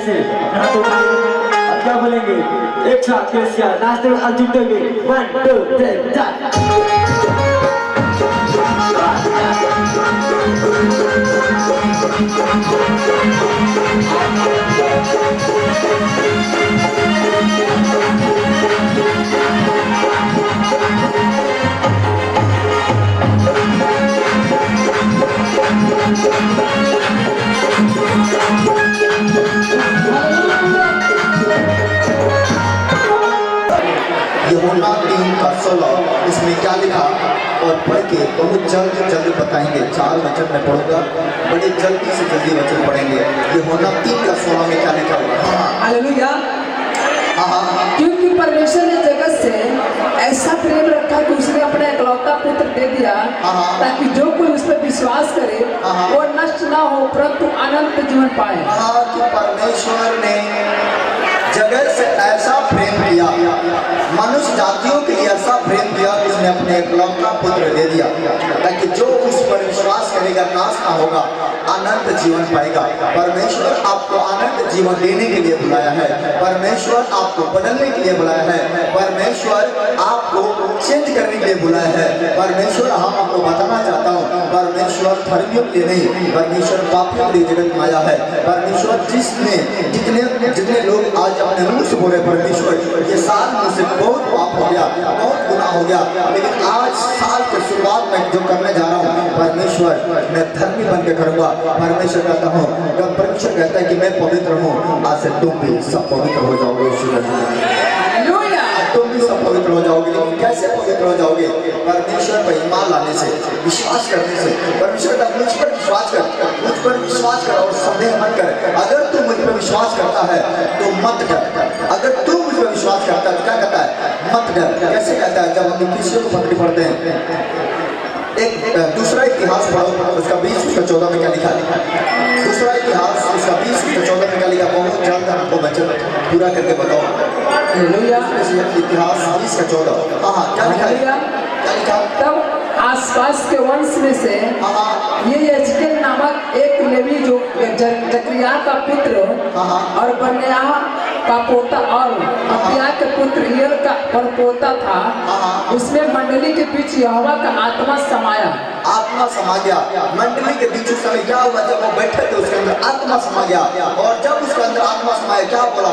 से अपने हाथों को और क्या बोलेंगे एक साथ कैसे नाचते हुए झूठे हुए 1 2 3 4 यूहन्ना 3:16 इसमें क्या लिखा और पढ़ के बहुत जल्दी बताएंगे। 4 वचन में पढ़ूंगा, बड़े जल्दी से जल्दी वचन पढ़ेंगे। यूहन्ना 3:16 में क्या लिखा हुआ? हालेलुया। हाँ। क्योंकि परमेश्वर ने जगत से ऐसा प्रेम रखा कि उसने अपना इकलौता पुत्र दे दिया ताकि जो कोई उस पर विश्वास करे वो नष्ट ना हो परंतु अनंत जीवन पाए। कि परमेश्वर ने जगत से ऐसा प्रेम किया, मनुष्य जातियों के लिए ऐसा प्रेम किया कि उसने अपने इकलौता पुत्र दे दिया ताकि जो उस पर विश्वास करेगा नाश ना होगा, अनंत जीवन पाएगा। परमेश्वर आपको अनंत जीवन देने के लिए बुलाया है। परमेश्वर आपको बदलने के लिए बुलाया है। परमेश्वर आपको चेंज करने के लिए बुलाया है। परमेश्वर हम आपको बताना चाहता हूँ, परमेश्वर धर्मियों के लिए नहीं, परमेश्वर पापियों के लिए जगत में आया है। परमेश्वर जितने लोग आज अपने मुंह से बोले परमेश्वर ये साल मुझसे बहुत पाप हो गया, बहुत गुनाह हो गया, लेकिन आज साल के शुरुआत में जो करने जा रहा हूँ परमेश्वर मैं धर्मी बन के करूँगा। परमेश्वर कहता हूँ, जब परमेश्वर कहता है कि मैं पवित्र हूँ, आज से तुम भी सब पवित्र हो जाओगे। तुम भी सब पवित्र हो जाओगे। लेकिन कैसे पवित्र हो जाओगे? परमेश्वर पर ईमान लाने से, विश्वास करने से। परमेश्वर का मुझ पर विश्वास कर और संदेह मत कर। अगर तू मुझ पर विश्वास करता है तो मत डर। अगर तू मुझ पर विश्वास करता है तो क्या कहता है? मत डर। कैसे कहता है? जब हम किसी को पकड़ी पढ़ते हैं, एक दूसरा इतिहास पढ़ो, उसका 20:14 में क्या लिखा है? दूसरा इतिहास उसका 20:14 में क्या लिखा? बहुत जल्द आपको बचन पूरा करके बताओ। इतिहास 20:14 हाँ क्या लिखा? तब आसपास के वंश में से ये यजकेल नामक एक लेवी जो जकरिया का पुत्र और बन्याह का पोता और अबिय्याह के पुत्र ईएल का परपोता था, उसमें मंडली के बीच यहोवा का आत्मा समाया। आत्मा समा गया। मंडली के बीच उस समय क्या हुआ? जब वो बैठे थे उसके अंदर आत्मा समा गया। और जब उसके अंदर आत्मा समाया क्या बोला?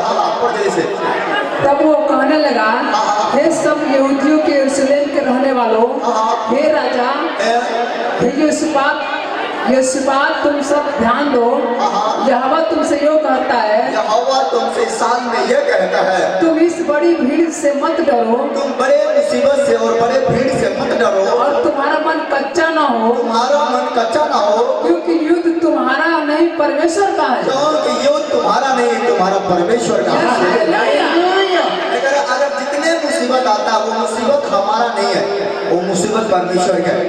तब वो कहने लगा, हे सब यहूदियों के यरूशलेम के रहने वालों, हे राजा यहोशापात तुम सब ध्यान दो। यहोवा तुमसे यो कहता है, यहोवा तुमसे साल में यह कहता है, तुम इस बड़ी भीड़ से मत डरो। तुम बड़े मुसीबत से और बड़े भीड़ से मत डरो और तुम्हारा मन कच्चा ना हो। तुम्हारा मन कच्चा ना हो, क्योंकि युद्ध तुम्हारा नहीं परमेश्वर का है। क्योंकि युद्ध तुम्हारा नहीं तुम्हारा परमेश्वर का है। अगर जितने मुसीबत आता है वो मुसीबत हमारा नहीं है, वो मुसीबत परमेश्वर का है।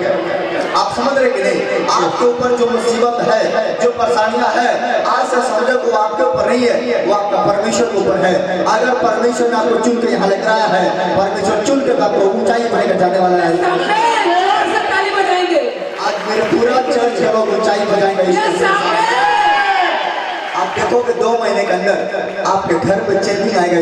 आप समझ रहे कि नहीं? आपके ऊपर जो मुसीबत है, जो परेशानियां है, आज से समझो वो आपके ऊपर नहीं है, वो आपका परमेश्वर के ऊपर है। अगर परमेश्वर ने आपको चुन के यहाँ लेकर आया है, परमेश्वर चुन के आपको ऊंचाई पर लेकर जाने वाला है। आज मेरे पूरा चर्च के लोग ऊंचाई पर जाएंगे। आप देखोगे 2 महीने के अंदर आपके घर में चेंजिंग आएगा।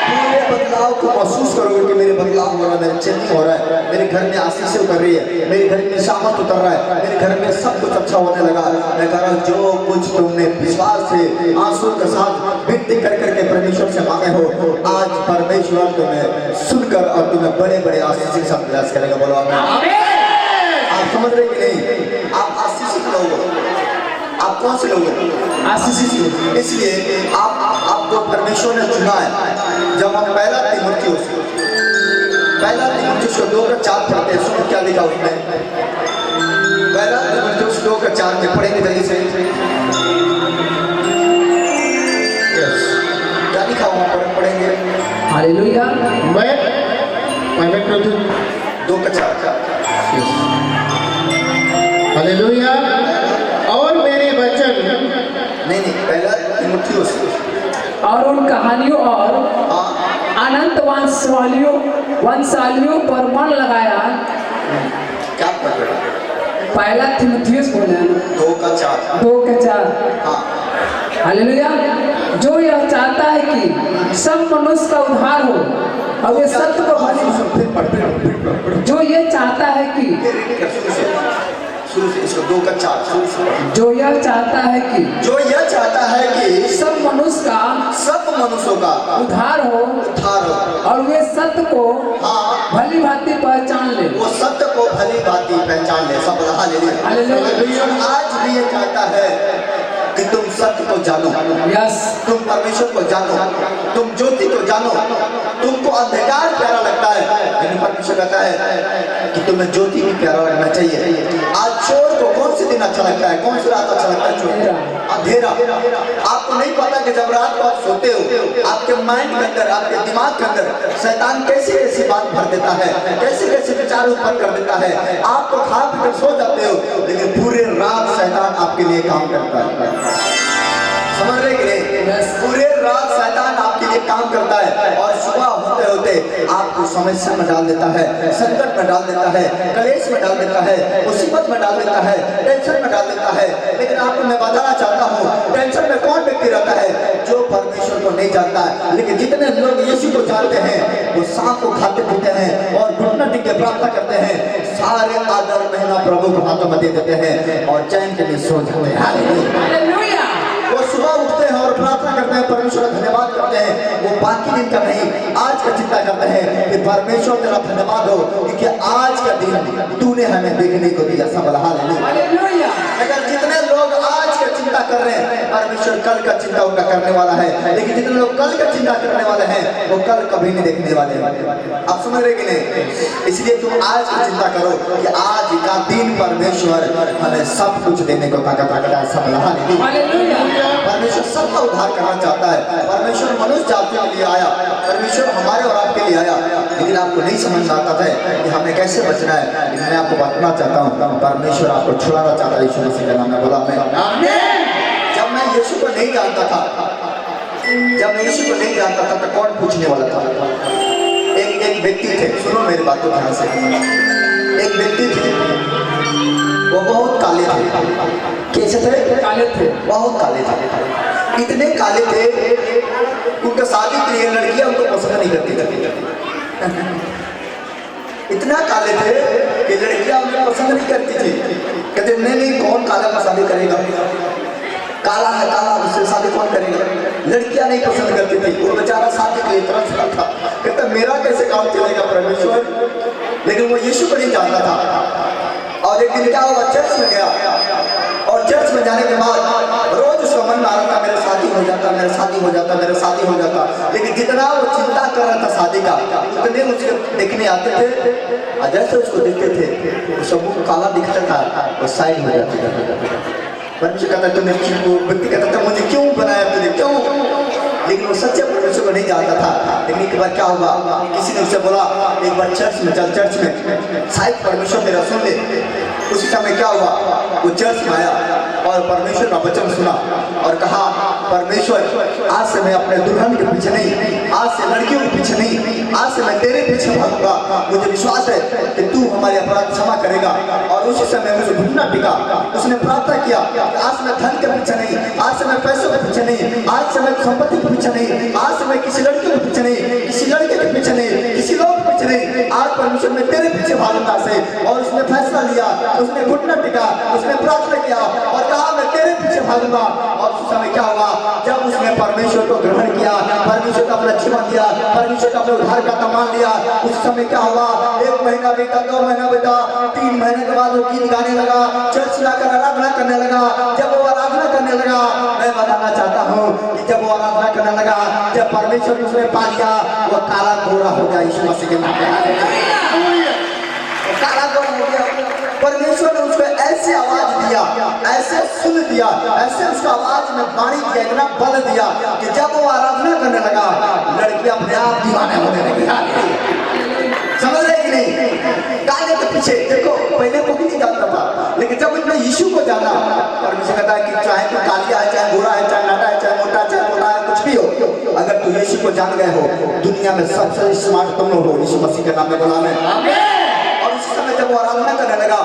पूरे बदलाव को महसूस करोगे कि मेरे बदलाव हो रहा है, मेरे चेंजिंग हो रहा है, मेरे घर में आशीष उतर रही है, मेरे घर में सामत उतर रहा है, मेरे घर में सब कुछ अच्छा होने लगा। मैं कह रहा हूँ जो कुछ तुमने विश्वास से आंसू के साथ विनती कर करके परमेश्वर से मांगे हो, आज परमेश्वर तुम्हें सुनकर और तुम्हें बड़े बड़े आशीष के साथ प्रयास करेगा। बोलो आप समझ रहे कि नहीं? आप आशीषित लोग हो। आप कौन से लोग हैं? आशीषित लोग। इसलिए आपको परमेश्वर ने चुना है। जब हम पहला तीमुथियुस 2:4 पढ़ते हैं, सुनो क्या लिखा उसमें। पहला तीमुथियुस 2:4 में पढ़ेंगे जल्दी से। क्या लिखा हुआ पढ़ेंगे? हालेलुया। मैं 2:4 हालेलुया। और मेरे वचन नहीं पहला तीमुथियुस और उन कहानियों और अनंत वंशालियों पर मन लगाया। क्या पढ़ रहे हो? पहला तीमुथियुस बोले 2:4 2:4 हाँ हालेलुया। जो यह चाहता है कि सब मनुष्य का उद्धार हो और वे सत्य को भली, जो ये चाहता है कि शुरू से इसको 2 का 4 शुरू से। जो यह चाहता है कि जो यह चाहता है कि सब मनुष्य का सब मनुष्यों का उद्धार हो उद्धार हो और वे सत्य को हाँ भली भांति पहचान ले। वो सत्य को भली भांति पहचान ले। सब हालेलुया। हालेलुया। आज भी ये चाहता है कि तुम सत्य को जानो, यस, तुम परमेश्वर को जानो, तुम ज्योति को जानो। तुमको अंधकार प्यारा लगता है, लेकिन परमेश्वर कहता है कि तुम्हें ज्योति भी प्यारा लगना चाहिए। आज चोर को कौन से दिन अच्छा लगता है, कौन सी रात अच्छा लगता है? चोर अंधेरा। आपको नहीं पता कि जब रात को आप सोते हो, आपके माइंड के अंदर, आपके दिमाग के अंदर शैतान कैसी कैसी बात भर देता है, कैसे कैसे विचार उत्पन्न कर देता है। आप तो खा पी कर सो जाते हो, लेकिन पूरे रात शैतान आपके लिए काम करता है। समझ रहे कि नहीं? पूरे रात शैतान आपके लिए काम करता है और सुबह होते होते आपको समस्या में डाल देता है, संकट में डाल देता है, कलेश में डाल देता है, मुसीबत में डाल देता है, टेंशन में डाल देता है। लेकिन आपको मैं बताना चाहता हूँ, टेंशन में कौन व्यक्ति रहता है? जो परमेश्वर को नहीं जानता है। लेकिन जितने लोग यीशु को जानते हैं वो सांप को खाते पीते हैं और घुटना टिक के प्रार्थना करते हैं, सारे आदर महिमा प्रभु को हाथों में दे देते हैं और चैन के लिए सो जाते हैं। हालेलुया। वो सुबह उठते हैं और प्रार्थना करते हैं, परमेश्वर का धन्यवाद करते हैं। वो बाकी दिन का नहीं, आज का चिंता करते हैं कि परमेश्वर तेरा धन्यवाद हो क्योंकि आज का दिन तूने हमें देखने को दिया। सब हालेलुया। अगर जितने लोग आज का चिंता कर रहे हैं, परमेश्वर कल का चिंता उनका करने वाला है। लेकिन जितने लोग कल का चिंता करने वाले हैं वो कल कभी नहीं देखने वाले हैं। आप समझ रहे कि नहीं? इसलिए तुम आज की चिंता करो कि आज का दिन परमेश्वर हमें सब कुछ देने को ताकत रखता है। सब हालेलुया। परमेश्वर सबका उद्धार करना चाहता है। परमेश्वर मनुष्य जाति के लिए आया, परमेश्वर हमारे और आपके लिए आया। लेकिन आपको नहीं समझ आता था कि हमें कैसे बचना है। लेकिन मैं आपको बताना चाहता हूँ, परमेश्वर आपको छुड़ाना चाहता है। यीशु मसीह का नाम में बोला मैं। जब मैं यीशु को नहीं जानता था, जब मैं यीशु को नहीं जानता था तो कौन पूछने वाला था? एक व्यक्ति थे, सुनो मेरी बात को ध्यान से। एक व्यक्ति थे, वो बहुत काले थे। कैसे थे? काले थे, बहुत काले थे। इतने काले थे, उनका शादी के लिए लड़कियां उनको पसंद नहीं करती थी। इतना काले थे कि लड़कियां उन्हें पसंद नहीं करती थी। कहते नहीं, कौन काला का शादी करेगा? काला है काला, उससे शादी कौन करेगा? लड़कियां नहीं पसंद करती थी। वो बेचारा शादी के लिए तरसता था, कहता मेरा कैसे काम चलेगा परमेश्वर। लेकिन वो यीशु को नहीं जानता था। और एक दिन क्या हुआ, चर्च में गया और चर्च में जाने के बाद रोज उसका मन में आ रहा था मेरा शादी हो जाता, मेरा शादी हो जाता, मेरा शादी हो जाता। लेकिन जितना वो चिंता कर रहा था शादी का, उतने उसके देखने आते थे और जैसे उसको देखते थे वो सब काला दिखता था, वो साइड हो जाता था। परमेश्वर कहता तुमने क्यों, व्यक्ति कहता था मुझे क्यों बनाया तुझे, क्यों? लेकिन वो सच्चे परमेश्वर को नहीं जानता था। लेकिन एक बार क्या हुआ, किसी ने उसे बोला एक बार चर्च में चल, चर्च में शायद परमेश्वर मेरा सुन ले। उसी समय क्या हुआ, वो चर्च में आया और परमेश्वर का वचन सुना और कहा परमेश्वर आज से मैं अपने दुल्हन के पीछे नहीं, आज से लड़कियों के पीछे नहीं, आज से मैं तेरे पीछे भागूंगा। मुझे विश्वास है कि तू हमारे अपराध क्षमा करेगा। और उसी समय मुझे घुटना टिका, उसने प्रार्थना किया आज से मैं धन के पीछे नहीं, आज से मैं पैसों के पीछे नहीं, आज से मैं संपत्ति के पीछे नहीं, आज से मैं किसी लड़के के पीछे नहीं, किसी लड़के के पीछे नहीं, किसी लोग के पीछे नहीं, आज परमेश्वर मैं तेरे पीछे भागूंगा से। और उसने फैसला लिया, उसने घुटना टिका, उसने प्रार्थना किया और कहा मैं तेरे पीछे भागूंगा। और उस समय क्या हुआ, जब उसने परमेश्वर को ग्रहण किया, परमेश्वर का अपना जीवन दिया, परमेश्वर का अपने उद्धार का सम्मान लिया, उस समय क्या हुआ, 1 महीना बीता, 2 महीना बीता, 3 महीने के बाद वो गीत गाने लगा, चर्च लाकर आराधना करने लगा। जब वो आराधना करने लगा, मैं बताना चाहता हूँ कि जब वो आराधना करने लगा, जब परमेश्वर उसने पा लिया, वो काला गोरा हो गया। यीशु मसीह के नाम पे काला गोरा हो गया। परमेश्वर ने उसको ऐसे आवाज दिया, ऐसे सुन दिया, ऐसे उसका आवाज में वाणी दिया, इतना बल दिया कि जब वो आराधना करने लगा, लड़की अपने आप दीवाने होने लगी। समझ रहे कि नहीं? काले के पीछे देखो, पहले वो भी नहीं जानता था, लेकिन जब उसने यीशु को जाना, परमेश्वर कहता है कि चाहे तो कालिया है, चाहे गोरा है, चाहे नाटा है, चाहे मोटा, चाहे बोला है, कुछ भी हो, अगर तू यीशु को जान गए हो, दुनिया में सबसे स्मार्ट तुम लोग हो। यीशु मसीह के नाम में बोला मैं। और उस समय जब वो आराधना करने लगा,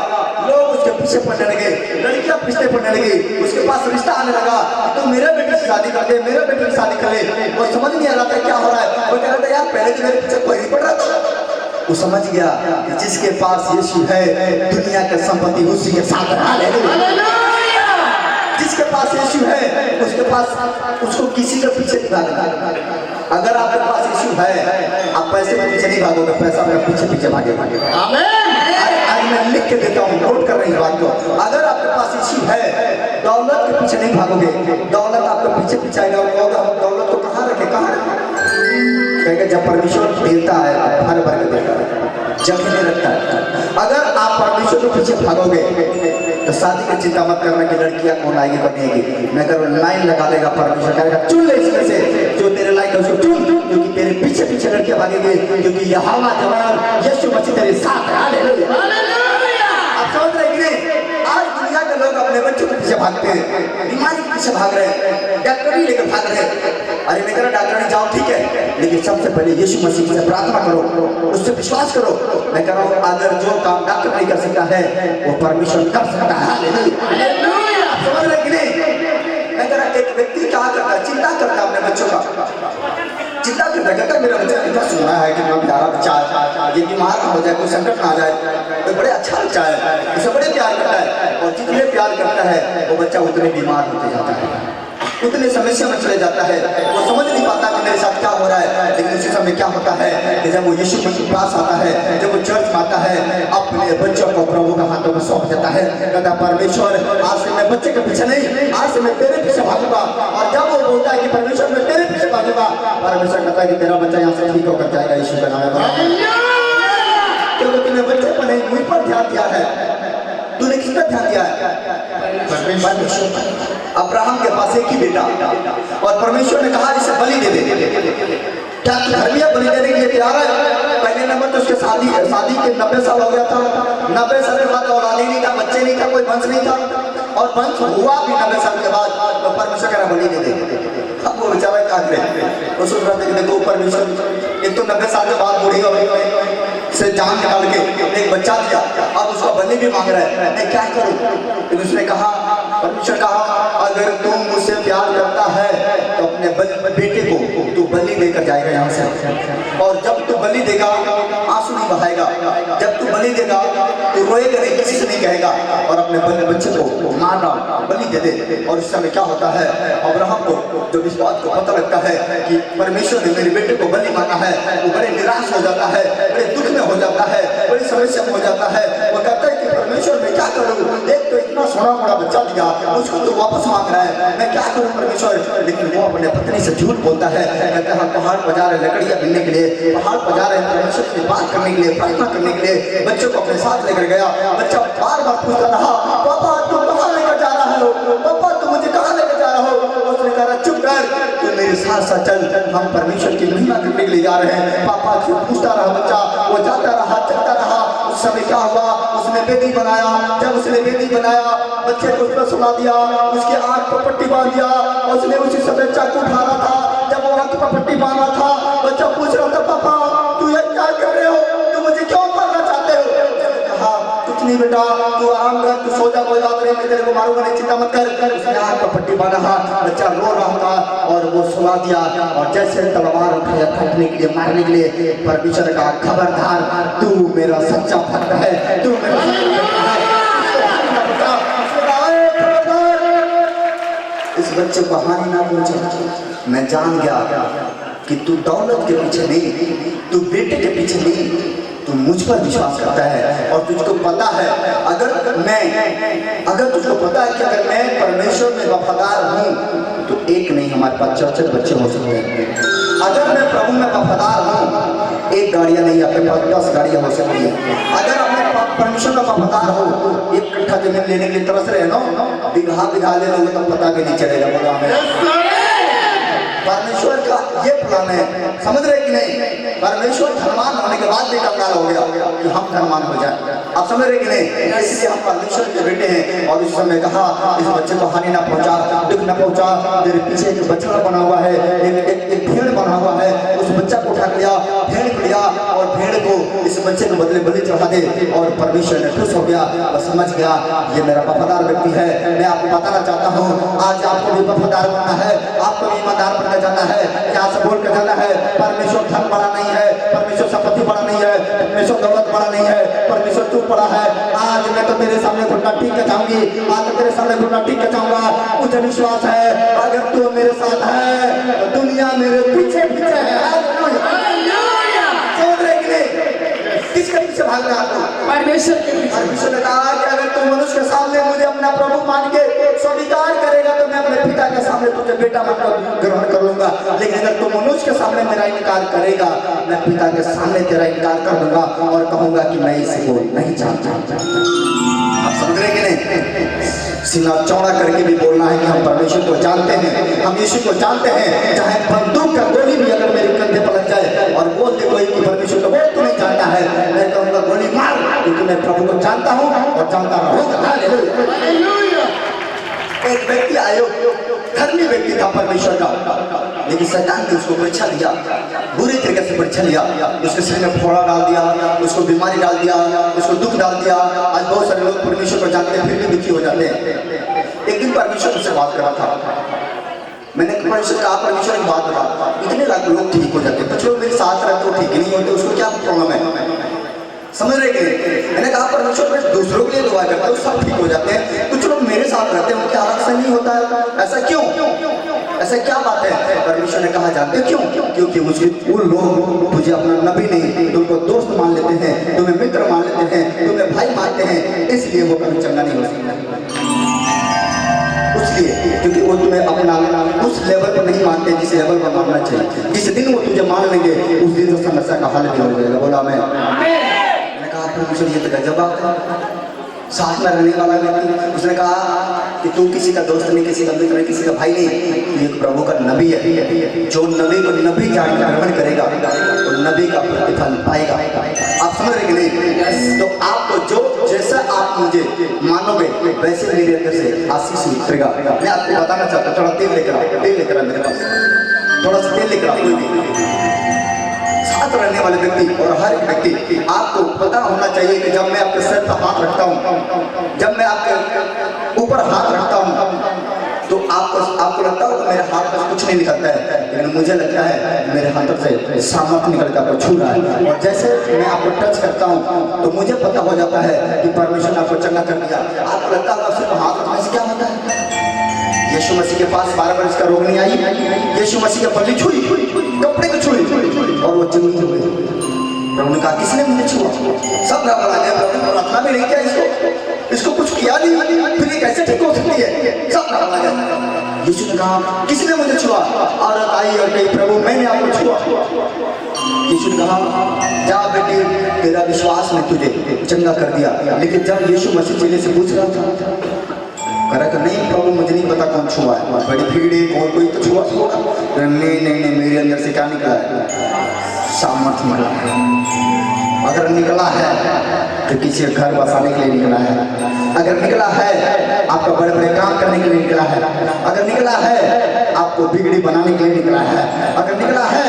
लोग उसके पीछे पड़ने लगे, लड़कियां पीछे पड़ने लगी, उसके पास रिश्ता आने लगा, तो मेरे बेटे से कर दे, मेरे बेटे की शादी कर ले। वो समझ नहीं आ रहा था क्या हो रहा है। वो कह रहा था यार पहले तो मेरे पीछे कोई नहीं पड़ रहा था। वो समझ गया कि जिसके पास यीशु है दुनिया की संपत्ति उसी के साथ है। जिसके पास यीशु है उसके पास उसको किसी के पीछे नहीं भागना। अगर आपके पास यीशु है आप पैसे के पीछे नहीं भागोगे, पैसा आपके पीछे पीछे भागेगा। आज मैं लिख के देता हूँ, नोट कर रही बात को। अगर आपके पास यीशु है दौलत के पीछे नहीं भागोगे, दौलत आपके पीछे पीछे आएगा। दौलत को कहाँ रखे, कहाँ रखे? कहेगा जब परमेश्वर देता है हर भर के देता है, जब नहीं रखता है। अगर आप परमेश्वर के पीछे भागोगे तो शादी की चिंता मत करना कि लड़कियां कौन आएगी बनेगी। मैं करूँ लाइन लगा देगा परमेश्वर, कहेगा चुन ले इसमें से जो तेरे लायक है उसको चुन, क्योंकि तेरे पीछे पीछे लड़कियां भागेंगी, क्योंकि यहोवा जवान यीशु मसीह तेरे साथ है। हालेलुया। आप समझ रहे कि नहीं? आज दुनिया के लोग अपने बच्चों के पीछे भागते हैं, बीमारी के पीछे भाग रहे हैं, डॉक्टरी लेकर भाग रहे हैं। अरे मैं कह रहा डॉक्टर ने जाओ ठीक है, लेकिन सबसे पहले यीशु मसीह से प्रार्थना करो, उससे विश्वास करो। मैं कह रहा हूँ अगर जो काम डॉक्टर नहीं कर सकता है वो परमेश्वर कर सकता है। हालेलुया। समझ रहे कि नहीं? मैं कह रहा एक व्यक्ति क्या करता है, चिंता करता है अपने बच्चों का, चिंता करता है मेरा बच्चा इतना सुना है कि मैं प्यारा बच्चा है, ये बीमार ना हो जाए, कोई संकट ना आ जाए, तो बड़े अच्छा बच्चा है, उसे बड़े प्यार करता है। और जितने प्यार करता है वो बच्चा उतने बीमार होते जाता है, उतने समस्या में चले जाता है। वो समझ नहीं पाता कि मेरे साथ क्या हो रहा है। लेकिन उसी समय क्या होता है कि जब वो यीशु मसीह के पास आता है, जब वो चर्च में आता है, अपने बच्चों को प्रभु के हाथों में सौंप देता है। कहता परमेश्वर आज से मैं बच्चे के पीछे नहीं, आज से मैं तेरे पीछे भागूंगा। और जब वो बोलता है कि परमेश्वर मैं तेरे पीछे भागूंगा, परमेश्वर कहता है कि तेरा बच्चा यहाँ से ठीक होकर जाएगा। यीशु का नाम है। क्योंकि तूने बच्चे पर नहीं मुझ पर ध्यान दिया है। तूने किस पर ध्यान दिया है? परमेश्वर। अब्राहम के पास एक ही बेटा और परमेश्वर ने कहा इसे बलि दे दे। क्या तू धर्मिया बलि देने के लिए तैयार है? पहले नंबर तो उसके शादी के 90 साल हो गया था। 90 साल के बाद औलाद ही नहीं था, बच्चे नहीं था, कोई वंश नहीं था। और वंश हुआ भी 90 साल के बाद, तो परमेश्वर कह रहा बलि दे दे। अब वो बेचारा क्या करे? वो सोच रहा था कि देखो परमेश्वर एक तो 90 साल के बाद बूढ़ी हो गई से जान निकाल के एक बच्चा दिया, अब उसका बलि भी मांग रहा है, मैं क्या करूं? लेकिन उसने कहा, परमेश्वर कहा अगर तुम मुझसे प्यार करता है तो अपने बेटे को तू बलि देकर जाएगा यहाँ से। और जब तू बलि देगा आंसू नहीं बहाएगा, जब तू बलि देगा तू रोएगा नहीं, किसी से नहीं कहेगा, और अपने बच्चे को मार डाल, बलि दे दे। और इस समय क्या होता है, अब्राहम को जब इस बात को पता लगता है कि परमेश्वर ने मेरे बेटे को बलि मांगा है, वो बड़े निराश हो जाता है, बड़े दुख में हो जाता है, बड़ी समस्या में हो जाता है। वो कहता है कि परमेश्वर मैं क्या करूं? एक तो इतना सोना मोड़ा बच्चा दिया, उसको तो वापस मांग रहा है, मैं क्या करूं परमेश्वर? लेकिन वो अपने पत्नी से झूठ बोलता है, कहता है पहाड़ पर जा रहे लकड़ियां मिलने के लिए, पहाड़ पर जा रहे परमेश्वर से बात करने के लिए, प्रार्थना करने के लिए। बच्चों को अपने साथ लेकर गया। बच्चा बार बार पूछता रहा, पापा तुम कहाँ लेकर जा रहा हो? पापा तुम मुझे कहाँ लेकर जा रहा हो? उसने कहा चुप कर, तू मेरे साथ साथ चल, हम परमेश्वर की महिमा करने के लिए जा रहे हैं। पापा से पूछता रहा बच्चा, वो जाता रहा, चलता रहा। उस समय क्या हुआ, उसने बेदी बनाया। जब उसने बेदी बनाया, बच्चे को उसने सुला दिया, उसके आंख पर पट्टी बांध दिया। उसने उसी समय चाकू उठा रहा था, जब वो आंख पर पट्टी बांधा था, बच्चा पूछ रहा था पापा तू ये क्या कर रहे हो? तू मुझे क्यों मारना चाहते हो? कहा कुछ नहीं बेटा, तू आराम कर, तू सो जा, कोई बात नहीं, मैं तेरे को मारूंगा नहीं, चिंता मत कर। उसने आंख पर पट्टी बांधा, बच्चा रो रहा था और वो सुला दिया। और जैसे तलवार उठाया काटने के लिए, मारने के लिए, परमेश्वर का खबरदार तू मेरा सच्चा भक्त है, तू मेरा इस बच्चे को हानि ना पहुंचे। मैं जान गया कि तू दौलत के पीछे नहीं, तू बेटे के पीछे नहीं, तू मुझ पर विश्वास करता है। और तुझको पता है अगर तुझको पता है कि अगर मैं परमेश्वर में वफादार हूँ तो एक नहीं हमारे पास 4 बच्चे हो सकते हैं। अगर मैं प्रभु में वफादार हूँ, एक गाड़ियाँ नहीं, आपके पास 10 गाड़ियाँ हो सकती हैं। अगर अपने परमेश्वर में वफादार हो, एक कट्ठा जमीन लेने के लिए तरस रहे नो, बिघा ले लोगे तो पता भी नहीं चलेगा। बोला परमेश्वर का ये प्लान है, समझ रहे कि नहीं? परमेश्वर धनवान होने के बाद भी कंगाल हो गया कि हम धनवान हो जाए। आप समझ रहे कि नहीं? इसलिए हम परमेश्वर के बेटे हैं। और उस समय कहा इस बच्चे को हानि ना पहुंचा, दुख ना पहुंचा। तेरे पीछे एक बछड़ा बना हुआ है, एक भेड़ बना हुआ है, उस बच्चा को उठा लिया, भेड़ को लिया और भेड़ को इस बच्चे को बदले बलि चढ़ा दे। और परमेश्वर ने खुश हो गया और समझ गया ये मेरा वफादार व्यक्ति है। मैं आपको बताना चाहता हूँ आज आपको भी वफादार बनना है, आपको जाना है, यहाँ से बोल कर जाना है, परमेश्वर धन बड़ा नहीं है, परमेश्वर संपत्ति बड़ा नहीं है, परमेश्वर दौलत बड़ा नहीं है, परमेश्वर तू बड़ा है। आज मैं तो तेरे सामने घुटना टेक के जाऊंगी, आज तो तेरे सामने घुटना टेक के जाऊंगा। मुझे विश्वास है अगर तू मेरे साथ है तो दुनिया मेरे पीछे पीछे है। समझ रहे कि नहीं? किसके पीछे भाग रहा तू? परमेश्वर के पीछे। परमेश्वर ने कहा कि अगर तू मनुष्य के सामने मुझे अपना प्रभु मान के स्वीकार करेगा तो मैं अपने पिता के सामने तुझे बेटा मानकर ग्रहण कर लूंगा, लेकिन अगर तू मनुष्य के सामने मेरा इनकार करेगा मैं पिता के सामने तेरा इनकार कर दूंगा और कहूंगा कि मैं इसको नहीं जानता। आप समझ रहे कि नहीं? सीना चौड़ा करके भी बोलना है कि हम परमेश्वर को जानते हैं, हम यीशु को जानते हैं। चाहे बंदूक का गोली भी अगर मेरे कंधे पर लग जाए और बोलते कोई कि परमेश्वर को बोल तू नहीं जानता है, मैं कहूंगा गोली मार, क्योंकि मैं प्रभु को जानता हूँ और जानता रहूंगा। हालेलुया। एक व्यक्ति आयो, धर्मी व्यक्ति था परमेश्वर का, लेकिन शैतान ने उसको परीक्षा दिया, बुरी तरीके से परीक्षा लिया। उसके शरीर में फोड़ा डाल दिया, उसको बीमारी डाल दिया, उसको दुख डाल दिया। आज बहुत सारे लोग परमेश्वर को जानते हैं फिर भी दुखी हो जाते हैं। एक दिन परमेश्वर से बात कर रहा था, मैंने परमेश्वर कहा परमेश्वर एक बात बता, इतने लाख लोग ठीक हो जाते हैं, कुछ लोग मेरे साथ रहते हो ठीक नहीं होते, उसको क्या प्रॉब्लम है? समझ रहे कि मैंने कहा परमेश्वर में दूसरों के लिए दुआ करता हूँ सब ठीक हो जाते हैं, कुछ लोग मेरे साथ रहते हैं उनके हालत से नहीं होता है, ऐसा क्यों? ऐसा क्या बात है? परमेश्वर ने कहा जानते क्यों? क्योंकि उसके वो लोग तुझे अपना नबी नहीं, तुमको दोस्त मान लेते हैं, तुम्हें मित्र मान लेते हैं, तुम्हें भाई मानते हैं, इसलिए वो कभी चंगा नहीं हो सकता। उसलिए क्योंकि वो तुम्हें अपना उस लेवल पर नहीं मानते जिस लेवल पर मानना चाहिए। जिस दिन वो तुझे मान लेंगे उस दिन तो समस्या का हल भी हो जाएगा। बोला मैं परमेश्वर ये तो गजब बात है। साथ में रहने वाला व्यक्ति, उसने कहा कि तू किसी का दोस्त नहीं, किसी का मित्र नहीं, किसी का भाई नहीं, तू एक प्रभु का नबी है। जो नबी को नबी जान ग्रहण करेगा वो नबी का प्रतिफल पाएगा। आप समझ रहे कि नहीं? तो आपको जो जैसा आप मुझे मानोगे वैसे मेरे अंदर से आशीष उतरेगा। मैं आपको बताना चाहता हूँ, थोड़ा तेल लेकर आओ, तेल लेकर आ मेरे पास, थोड़ा सा तेल लेकर आओ। साथ रहने वाले व्यक्ति और हर एक व्यक्ति, आपको पता होना चाहिए कि जब मैं आपके सर पर हाथ रखता हूँ, जब मैं आपके ऊपर हाथ रखता हूँ तो आपको लगता है कि मेरे हाथ में कुछ नहीं निकलता है, लेकिन मुझे लगता है मेरे हाथों से सामर्थ निकल कर आपको छू रहा है। और जैसे मैं आपको टच करता हूँ तो मुझे पता हो जाता है कि परमेश्वर ने आपको चंगा कर दिया। आपको लगता है सिर्फ हाथ रखने से क्या होता है? यीशु मसीह के पास 12 वर्ष का रोग नहीं आई, यीशु मसीह के पल्ली छुई, कपड़े को छुई और वो चंगी हो गई। प्रभु ने कहा किसने मुझे छुआ? सब घबरा गए, प्रभु ने प्रार्थना भी नहीं किया, इसको कुछ किया नहीं, फिर ये कैसे ठीक हो सकती है? सब घबरा गए। यीशु ने कहा किसने मुझे छुआ? औरत आई और कही प्रभु मैंने आपको छुआ। यीशु ने कहा जा बेटी, तेरा विश्वास ने तुझे चंगा कर दिया। लेकिन जब यीशु मसीह चेले से पूछ रहा था, करा कि नहीं प्रभु मुझे नहीं पता कौन छुआ है, बड़ी भीड़ है और कोई तो छुआ होगा। नहीं, मेरे अंदर से क्या निकला है? सामर्थ्य मिला है। अगर निकला है तो किसी घर बसाने के लिए निकला है, अगर निकला है आपका बड़े बड़े काम करने के लिए निकला है, अगर निकला है आपको बिगड़ी बनाने के लिए निकला है, अगर निकला है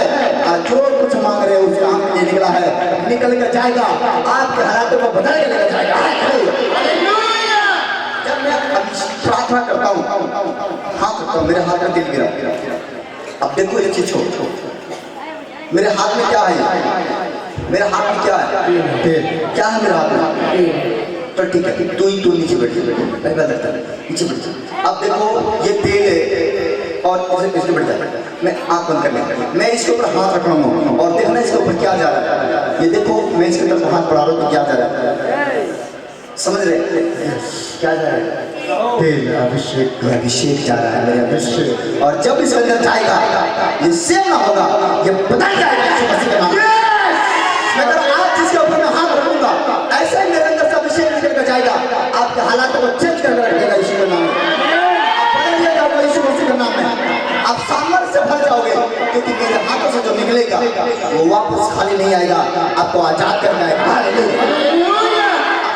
जो कुछ मांग रहे हो उस काम के लिए निकला है, निकल कर जाएगा, आपके हालातों को बदल के लेकर जाएगा। जब मैं प्रार्थना करता हूँ हाथ रखता हूँ, मेरे हाथ में तेल गिरा। अब देखो एक चीज छोड़, मेरे हाथ में क्या है? मेरे हाथ में क्या है? क्या है मेरे हाथ में? तो ठीक है, तू नीचे बैठ, नीचे बैठ। अब देखो ये तेल है और इसके बैठ जाए, मैं आँख बंद करने, मैं इसके ऊपर हाथ रख रहा हूँ और देखना इसके ऊपर क्या जा रहा है। ये देखो मैं इसके तरफ हाथ बढ़ा रहा हूँ तो क्या जा रहा है? समझ रहे क्या जा रहा है? तेल, अभिषेक जा रहा है, मेरे अभिषेक। और जब इसके अंदर जाएगा ये सेव ना होगा, ये बदल जाएगा यीशु मसीह के नाम में। मैं आज जिसके ऊपर मैं हाथ रखूंगा ऐसे ही मेरे अंदर से अभिषेक निकल कर जाएगा, आपके हालातों को चेंज कर रखेगा यीशु के नाम में। आप बदल जाओगे यीशु मसीह के नाम में, आप सामर्थ्य से भर जाओगे, क्योंकि मेरे हाथों से जो निकलेगा वो वापस खाली नहीं आएगा, आपको आजाद कर जाएगा।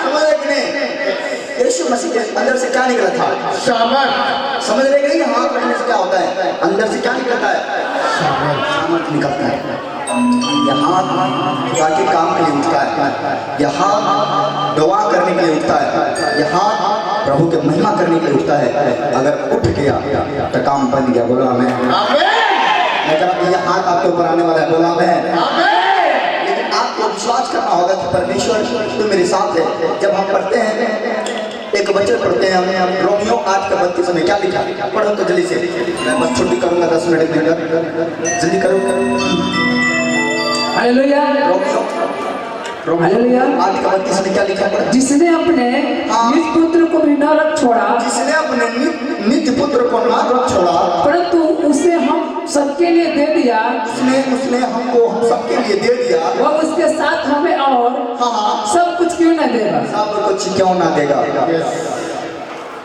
समझ रहे कि नहीं? यीशु मसीह के अंदर से क्या निकला था? सामर्थ। समझ रहे कि नहीं? हाथ रखने से क्या होता है? अंदर से क्या निकलता है? सामर्थ निकलता है। यह हाथ खुदा के काम के लिए उठता है, यह हाथ दुआ करने के लिए उठता है, यह हाथ प्रभु के महिमा करने के लिए उठता है। अगर उठ गया तो काम बन गया। बोलो आमीन। मैं कह रहा हूँ ये हाथ आपके ऊपर आने वाला है, बोला मैं। लेकिन आपको विश्वास करना होगा कि परमेश्वर तो मेरे साथ है। जब हम पढ़ते हैं, एक वचन पढ़ते हैं हम, रोमियो 8:32 में क्या लिखा, पढ़ो तो जल्दी से, मैं बस छुट्टी करूंगा 10 मिनट के अंदर, जल्दी करो। हालेलुया। हालेलुया। 8:32 में क्या लिखा है? जिसने अपने निज पुत्र को भी न रख छोड़ा, जिसने अपने निज पुत्र को न रख छोड़ा, परंतु उसे हम सबके लिए दे दिया, उसने हमको हम सबके लिए दे दिया, वह उसके साथ हमें और सब कुछ क्यों न देगा? सब कुछ क्यों ना देगा?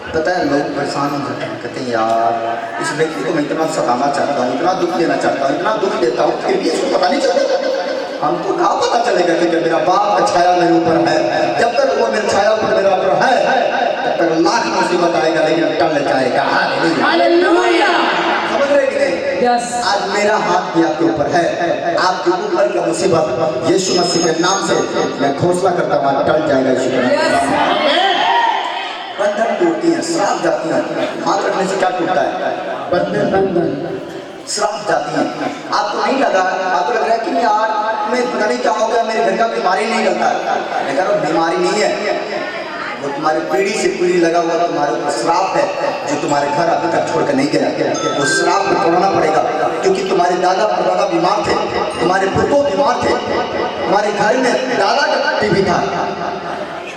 पता है लोग परेशान हो जाते हैं, कहते हैं यार इस व्यक्ति को मैं इतना सताना चाहता हूँ, इतना दुख देना चाहता हूँ, इतना दुख देता हूँ, फिर भी इसको पता नहीं चलता। हमको कहाँ पता चलेगा कि मेरा बाप का छाया मेरे ऊपर है? जब तक वो मेरे छाया ऊपर मेरे ऊपर है तब तक लाख मुसीबत आएगा लेकिन टल जाएगा। हालेलुया। समझ रहे कि नहीं? यस। आज मेरा हाथ भी आपके ऊपर है, आपके ऊपर की मुसीबत यीशु मसीह के नाम से मैं घोषणा करता हूँ टल जाएगा यीशु के नाम से। बंधन टूटती है, श्राप जाती है। हाथ रखने से क्या टूटता है? बंधन। श्राप जाती है। आपको नहीं लगा, आपको लग रहा है कि यार मैं पता नहीं क्या हो गया, मेरे घर का बीमारी नहीं लगता। मैं कह रहा हूँ बीमारी नहीं है, वो तुम्हारी पीढ़ी से पीढ़ी लगा हुआ तुम्हारे ऊपर श्राप है जो तुम्हारे घर अभी तक छोड़कर नहीं गया। वो श्राप को तोड़ना पड़ेगा, क्योंकि तुम्हारे दादा परदादा बीमार थे, तुम्हारे पुरखों बीमार थे, तुम्हारे घर में दादा का टीबी था,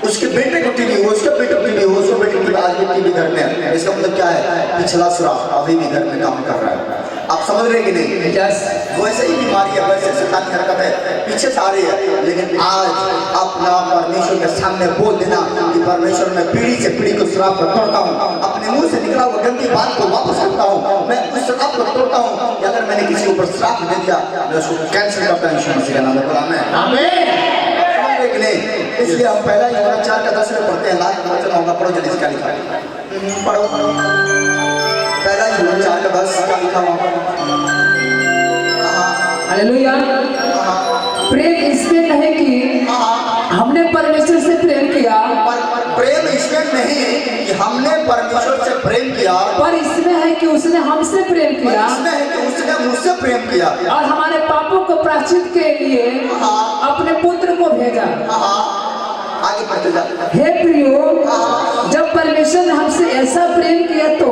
उसके बेटे को टीबी हो, उसके बेटे को टीबी हो, उसके बेटे को आज भी टीबी घर में है। इसका मतलब क्या है? पिछला श्राप अभी भी घर में काम कर रहा है। आप समझ रहे कि नहीं? यस। वैसे ही बीमारी है, वैसे शैतानी हरकत है, पीछे से आ रही है। लेकिन आज अपना परमेश्वर के सामने बोल देना कि परमेश्वर मैं पीढ़ी से पीढ़ी को श्राप को तोड़ता हूँ, अपने मुंह से निकला हुआ गंदी बात को वापस करता हूँ, मैं उस श्राप को तोड़ता हूँ। अगर मैंने किसी के ऊपर श्राप दे दिया मैं उसको कैंसिल करता हूँ यीशु मसीह के नाम में। बोला मैं आमीन। नहीं, इसलिए हम पहला यूहन्ना 4:10 में पढ़ते हैं। लास्ट वचन होगा, पढ़ो जल्दी से क्या लिखा है, पढ़ो। पहला यूहन्ना 4:10 क्या लिखा हुआ? हालेलुया। प्रेम इसमें नहीं कि हमने परमेश्वर से प्रेम किया, प्रेम इसमें नहीं कि हमने परमेश्वर से प्रेम किया, पर इसमें है कि उसने हमसे प्रेम किया, इसमें है कि उसने मुझसे प्रेम किया और हमारे पापों को प्रायश्चित के लिए अपने पुत्र को भेजा। आगे बढ़ते जाते। हे प्रियो, जब परमेश्वर ने हमसे ऐसा प्रेम किया तो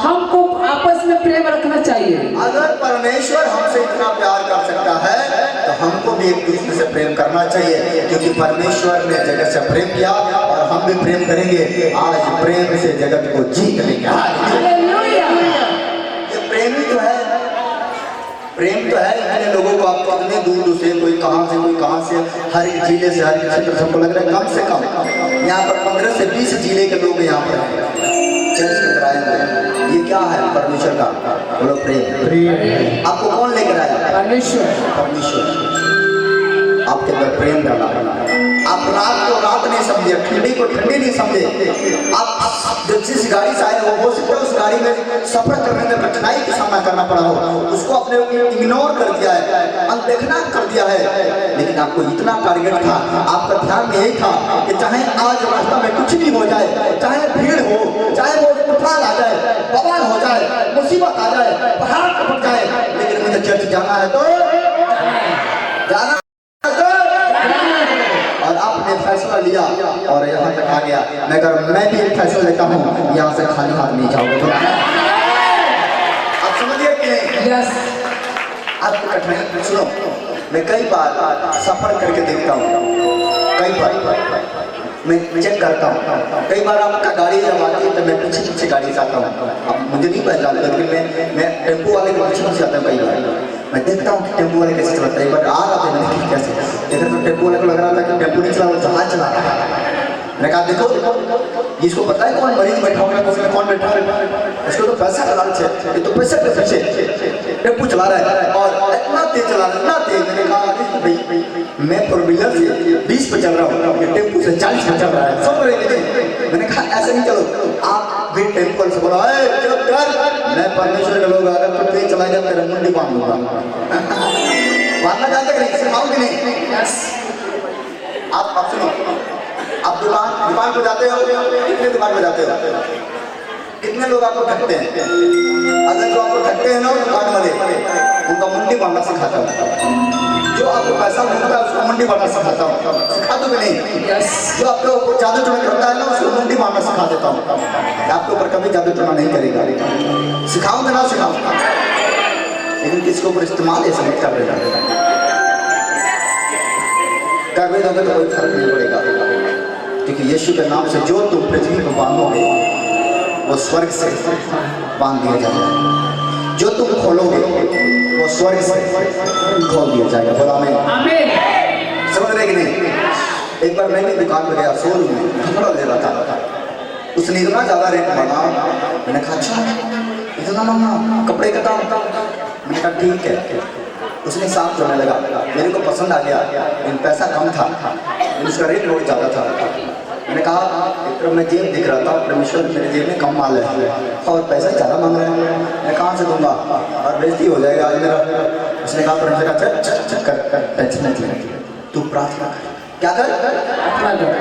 हमको आपस में प्रेम रखना चाहिए। अगर परमेश्वर हमसे इतना प्यार कर सकता है तो हमको भी एक दूसरे से प्रेम करना चाहिए, क्योंकि परमेश्वर ने जगत से प्रेम किया और हम भी प्रेम करेंगे। आज प्रेम से जगत को जीत लेंगे। हालेलुया। ये प्रेम ही तो है, प्रेम तो है। इतने लोगों को आप कितने दूर दूर से, कोई कहाँ से, हर एक जिले से, हर एक क्षेत्र से, हमको लग रहा है कम से कम यहाँ पर 15 से 20 जिले के लोग यहाँ पर चर्च के अंदर आए हुए हैं। ये क्या है? परमेश्वर का बोलो प्रेम। आपको कौन लेकर आया? परमेश्वर आपके अंदर प्रेम डाला। आप रात को रात नहीं समझे, ठंडी को ठंडी नहीं समझे। आप जो जिस गाड़ी से आए हो सकता है उस गाड़ी में सफर करने में कठिनाई का सामना करना पड़ा हो, उसको अपने इग्नोर कर दिया है, अनदेखना कर दिया है। लेकिन आपको इतना टारगेट था, आपका ध्यान में यही था कि चाहे आज रास्ता में कुछ भी हो जाए, चाहे भीड़ हो, चाहे वो तूफान आ जाए, बवाल हो जाए, मुसीबत आ जाए, पहाड़ टपक जाए, लेकिन मुझे चर्च जाना है तो जाना। और आपने फैसला लिया और यहाँ तक आ गया। मैं भी एक फैसला लेता हूँ, यहाँ से खाली हाथ नहीं जाओगे। आप समझिए कि नहीं? यस। आपको कठिनाई सुनो, मैं कई बार सफर करके देखता हूँ, कई बार मैं चेक करता हूँ। कई बार आपका गाड़ी जब आती है तो मैं पीछे गाड़ी से आता हूँ। अब मुझे नहीं पहचानता, लेकिन मैं टेम्पो वाले के पीछे आता हूँ। कई बार मैं देखता हूँ कि टेम्पो वाले कैसे चलाता है। एक बार आ रहा था, मैंने कैसे देखा तो टेम्पो वाले को लग रहा था कि टेम्पो नहीं चला, वो जहाज चला रहा है। मैंने कहा देखो इसको पता है कौन मरीज बैठा होगा, उसमें कौन बैठा है, इसको तो पैसा का लालच है, ये तो पैसे के पीछे टेम्पो चला रहा है और इतना तेज चला रहा है, इतना तेज। मैंने कहा भाई मैं 4 व्हीलर से 20 पे चल रहा हूँ, ये टेम्पो से 40 पे चल रहा है, सब रहे। मैंने कहा ऐसे नहीं चलो, आप भी टेम्पो से बोला मैं परमेश्वर के लोग अगर तो तेज चला जाए तेरा मुंडी बांध दूंगा। बांधना जानते कि नहीं, सिखाऊंगी नहीं। आप सुनो, आप दुकान को जाते हो, कितने दुकान को जाते हो? कितने लोग आपको ठगते हैं? अगर जो आपको ठगते हैं ना दुकान वाले, सिखाता हूँ, जो आपको पैसा मिलता है उसको मुंडी मारना सिखाता हूँ, सिखा दूँ कि नहीं? यस जो आपके ऊपर जादू टोना करता है ना उसको मुंडी मारना सिखा देता हूँ, आपके ऊपर कभी जादू टोना नहीं करेगा। सिखाऊंगा ना सिखाऊंगा, लेकिन किसके ऊपर इस्तेमाल ऐसा नहीं कर देगा, कर भी दोगे तो कोई फर्क नहीं पड़ेगा, क्योंकि यीशु के नाम से जो तुम पृथ्वी को बांधोगे वो स्वर्ग से बांध दिया जाएगा, जो तुम खोलोगे वो स्वर्ग से खोल दिया जाएगा। बोला मैं आमीन। समझ रहे कि नहीं? एक बार मैं भी दुकान पे गया, शोरूम में कपड़ा ले रहा था, उसने इतना ज़्यादा रेट मांगा, मैंने कहा अच्छा इतना महंगा कपड़े का दाम, मैंने कहा ठीक है। उसने साफ करने लगा, मेरे को पसंद आ गया, लेकिन पैसा कम था, लेकिन उसका रेट बहुत ज़्यादा था। मैंने कहा एक तरफ मैं जेब दिख रहा था, परमेश्वर मेरे जेब में कम माल है और पैसा ज़्यादा मांग रहे हैं, मैं कहाँ से दूंगा और बेइज्जती हो जाएगा आज मेरा। उसने कहा परमेश्वर का चल कर टेंशन नहीं ले, तू प्रार्थना कर। क्या कर?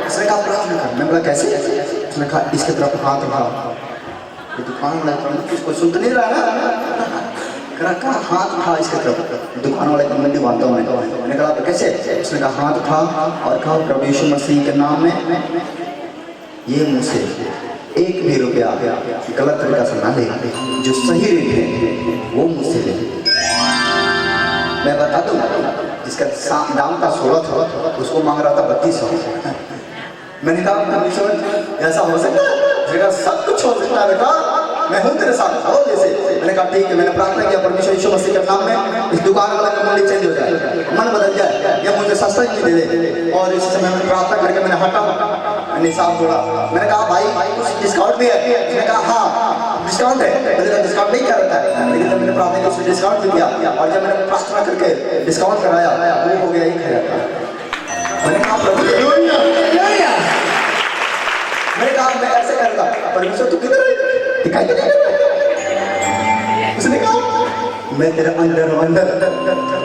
उसने कहा प्रार्थना कर। मैं बोला कैसे? उसने कहा इसके तरफ हाथ उठा, ये दुकान वाला किसको सुन तो नहीं रहा ना, कहा हाथ उठा इसके तरफ, दुकान वाले को मंडी बांधता हूँ। मैंने कहा कैसे? उसने कहा हाथ उठा और कहा प्रभु यीशु मसीह के नाम में ये मुँह से एक भी रुपया गलत तरीका से ना ले, जो सही रेट है वो मुँह से ले। मैं बता दूँ, जिसका दाम था 16 था उसको मांग रहा था 3200। मैंने कहा परमेश्वर ऐसा हो सकता है? सब कुछ हो सकता है बेटा, मैं हूँ तेरे साथ, और जैसे। मैंने कहा ठीक है। मैंने प्रार्थना किया परमेश्वर यीशु मसीह के नाम में इस दुकान वाला का मंडी चेंज हो जाए, मन बदल जाए, या मुझे सस्ता ही दे दे। और इस समय मैंने प्रार्थना करके मैंने हटा, मैंने हिसाब जोड़ा। मैंने कहा भाई कुछ डिस्काउंट भी है? उसने कहा हाँ डिस्काउंट है। मैंने कहा डिस्काउंट नहीं क्या रहता है, लेकिन जब मैंने प्रार्थना किया उसने डिस्काउंट भी दिया, और जब मैंने प्रार्थना करके डिस्काउंट कराया वो हो गया 1000। मैंने कहा प्रभु, मैंने कहा मैं ऐसे करता, परमेश्वर तू किधर है, दिखाई तो नहीं दे रहा। उसने कहा मैं तेरे अंदर हूँ, अंदर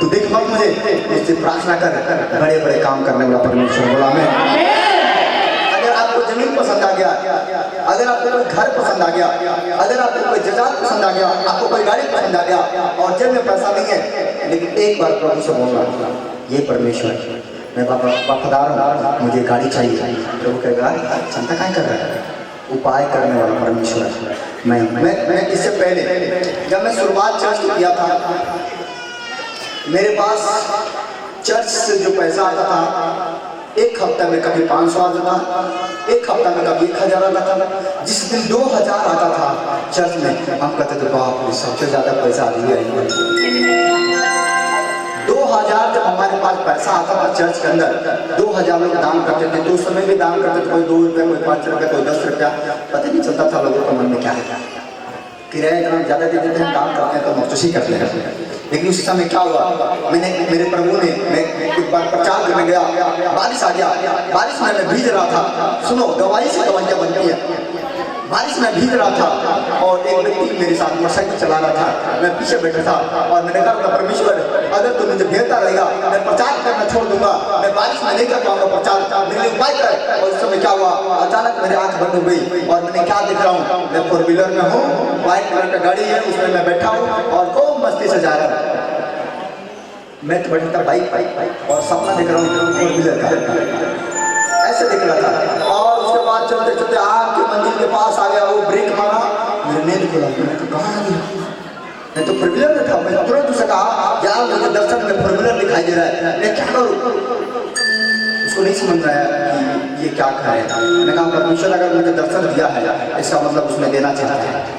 तू देख मत मुझे, मुझसे प्रार्थना कर, बड़े बड़े काम करने वाला परमेश्वर। बोला मैं। अगर आपको जमीन पसंद आ गया, अगर आपको कोई घर पसंद आ गया, अगर आपको कोई जजात पसंद आ गया, आपको कोई गाड़ी पसंद आ गया और जेब में पैसा नहीं है, लेकिन एक बार प्रभु से बोलना ये परमेश्वर मैं वफादार हूँ, मुझे गाड़ी चाहिए। प्रभु कहेगा चिंता क्या कर रहा है, उपाय करने वाला परमेश्वर मैं इससे पहले जब मैं शुरुआत चर्च किया था, मेरे पास चर्च से जो पैसा आता था एक हफ्ता में कभी 500 आता था, एक हफ्ता में कभी 1000 आता था। जिस दिन 2000 आता था चर्च में, हम कहते थे बाप रे सबसे ज़्यादा पैसा आ गया। 2000 जब हमारे पास पैसा आता था चर्च के अंदर, 2000 लोग दान करते थे, तो उस समय भी दान करते थे, कोई 2 रुपये, कोई 5 रुपये, कोई 10 रुपया, पता नहीं चलता था लोगों के मन में क्या है। किराया इतना ज़्यादा दे देते हैं, दान करते हैं तो मखसूसी करते हैं। लेकिन उस समय क्या हुआ, मेरे प्रभु ने, मैं एक बार प्रचार करने गया, बारिश आ गया, बारिश में मैं भीज रहा था। सुनो गवाही से गवाहियाँ बनती है। बारिश में भीग रहा था और एक व्यक्ति मेरे साथ मोटरसाइकिल चला रहा था, मैं पीछे बैठा था और मैंने कहा परमेश्वर अगर तू मुझे भेजता रहेगा मैं प्रचार करना छोड़ दूंगा, मैं बारिश में नहीं कर पाऊंगा प्रचार, मेरे लिए उपाय कर। और उस समय क्या हुआ, अचानक मेरी आंख बंद हो गई और मैंने क्या देख रहा हूँ, मैं 4 व्हीलर में हूँ, व्हाइट कलर का गाड़ी है, उसमें मैं बैठा हूँ और खूब मस्ती से जा रहा हूँ। मैं तो बैठा था बाइक और सपना देख रहा हूँ 4 व्हीलर का, ऐसे दिख रहा था। और उसके बाद चलते चलते आके मंदिर के पास आ गया, वो ब्रेक मारा, मेरे नींद खुला, मैं तो कहाँ आ गया, मैं तो 4 व्हीलर में था। मैं तुरंत उसे कहा यार मुझे दर्शन में 4 व्हीलर दिखाई दे रहा है, मैं क्या करूँ। उसको नहीं समझ रहा है कि ये क्या कह रहा है। मैंने कहा परमेश्वर अगर मुझे दर्शन दिया है इसका मतलब उसने देना चाहता है।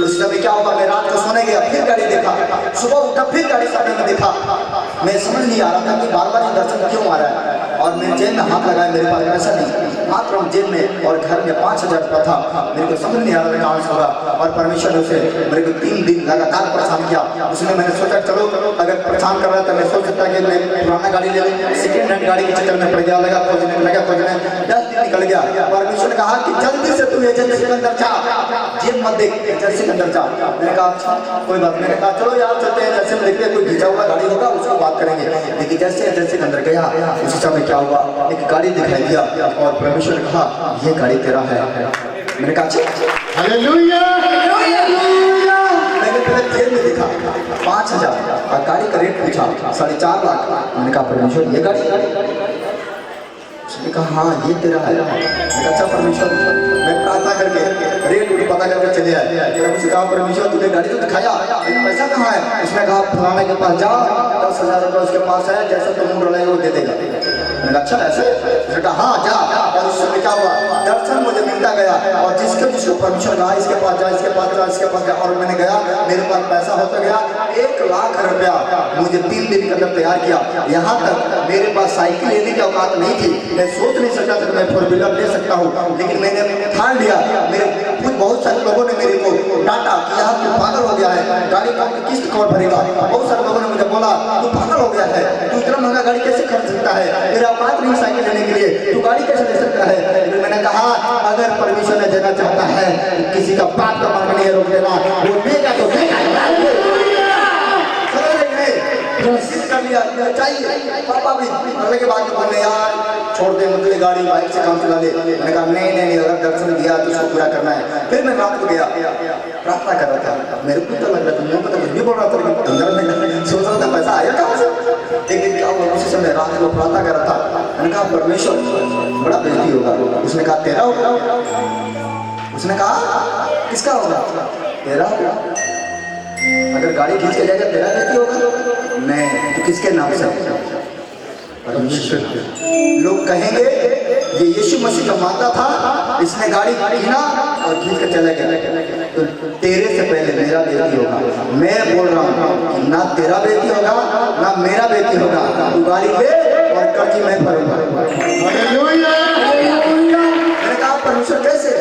उस समय क्या होगा, मैं रात को सोने गया, फिर गाड़ी देखा, सुबह उठा फिर गाड़ी सामने में देखा, मैं समझ नहीं आ रहा था कि बार बार ये दर्शन क्यों आ रहा है। और मेरे जेब में हाथ लगाया, मेरे पास पैसा नहीं, मात्र जेब में और घर में 5000 रुपया था। मेरे को समझ नहीं आ रहा था कहाँ से होगा। और परमेश्वर ने उसे मेरे को 3 दिन लगातार परेशान किया। उसमें मैंने सोचा चलो अगर परेशान कर रहा है तो मैं सोच सकता कि मैं पुराना गाड़ी ले लूँ, सेकेंड हैंड गाड़ी के चक्कर में पड़ गया, लगा खोजने 10 दिन निकल गया। परमेश्वर ने कहा कि जल्दी से तू एजेंसी के अंदर जा, जेब मत देख, एजेंसी के अंदर जा। मैंने कहा अच्छा कोई बात। मैंने कहा चलो यार चलते हैं, जैसे में देखते हैं कोई भिजा हुआ गाड़ी होगा उसको बात करेंगे। लेकिन जैसे एजेंसी के अंदर गया, उसी समय क्या हुआ, एक गाड़ी दिखाई दिया और परमेश्वर ने कहा ये गाड़ी तेरा है। मैंने कहा अच्छा हालेलुया। मैंने पहले जेब में देखा 5000, और गाड़ी का रेट पूछा 4.5 लाख। मैंने कहा परमेश्वर ये गाड़ी? उसने कहा हाँ ये तेरा है। मैंने कहा अच्छा परमेश्वर, मैं प्रार्थना करके रेट पता करके चले आए। मैंने मुझसे कहा परमेश्वर तूने गाड़ी तो दिखाया, पैसा कहाँ है? उसने कहा फलाने के पास जाओ, 10,000 रुपये उसके पास है, जैसा तुम मूड रहे वो दे देगा। मैंने कहा अच्छा ऐसे? उसने कहा हाँ जा। और उस समय क्या हुआ, दर्शन मुझे मिलता गया और जिसको परमेश्वर कहा इसके पास जा, इसके पास जा, इसके पास जा, और मैंने गया, मेरे पास पैसा होता गया। 1 लाख रुपया मुझे 3 दिन के अंदर तैयार किया। यहाँ तक मेरे पास साइकिल लेने की औकात नहीं थी, मैं सोच नहीं सकता था कि मैं 4 व्हीलर ले सकता हूँ, लेकिन मैंने ठान लिया। मेरे कुछ बहुत सारे लोगों ने मेरे को डांटा कि यार तू पागल हो गया है, गाड़ी का किस्त कौन भरेगा? बहुत सारे लोगों ने मुझे बोला तू पागल हो गया है, तू इतना महंगा गाड़ी कैसे खरीद सकता है, मेरा औकात नहीं साइकिल लेने के लिए, तू गाड़ी कैसे ले सकता है? लेकिन मैंने कहा अगर परमेश्वर ने देना चाहता है तो किसी का बात का मार्ग नहीं रोक देना, वो देगा तो देगा। कर लिया चाहिए पापा भी मरने के बाद बोलने यार छोड़ दे, मतलब गाड़ी बाइक से काम चला ले। मैंने कहा नहीं, अगर दर्शन दिया तो उसको पूरा करना है। फिर मैं रात को गया, प्रार्थना कर रहा था, मेरे को तो लग रहा था, मैं पता कुछ भी बोल रहा था, लेकिन अंदर में सोच रहा था पैसा आया कहाँ से। एक दिन क्या हुआ, उसी समय रात को प्रार्थना कर रहा था। मैंने कहा परमेश्वर बड़ा बेइज्जती होगा। उसने कहा तेरा होगा। उसने कहा किसका होगा? तेरा होगा। अगर गाड़ी खींच के जाएगा तेरा बेइज्जती होगा? नहीं, तो किसके नाम से? परमेश्वर। लोग कहेंगे ये यीशु मसीह का माता था, इसने गाड़ी खींचा और खींच कर चला गया, तो तेरे से पहले मेरा बेटी होगा। मैं बोल रहा हूँ ना तेरा बेटी होगा ना मेरा बेटी होगा, तू गाड़ी ले और कर्जी मैं भरूंगा। मैंने कहा परमेश्वर कैसे?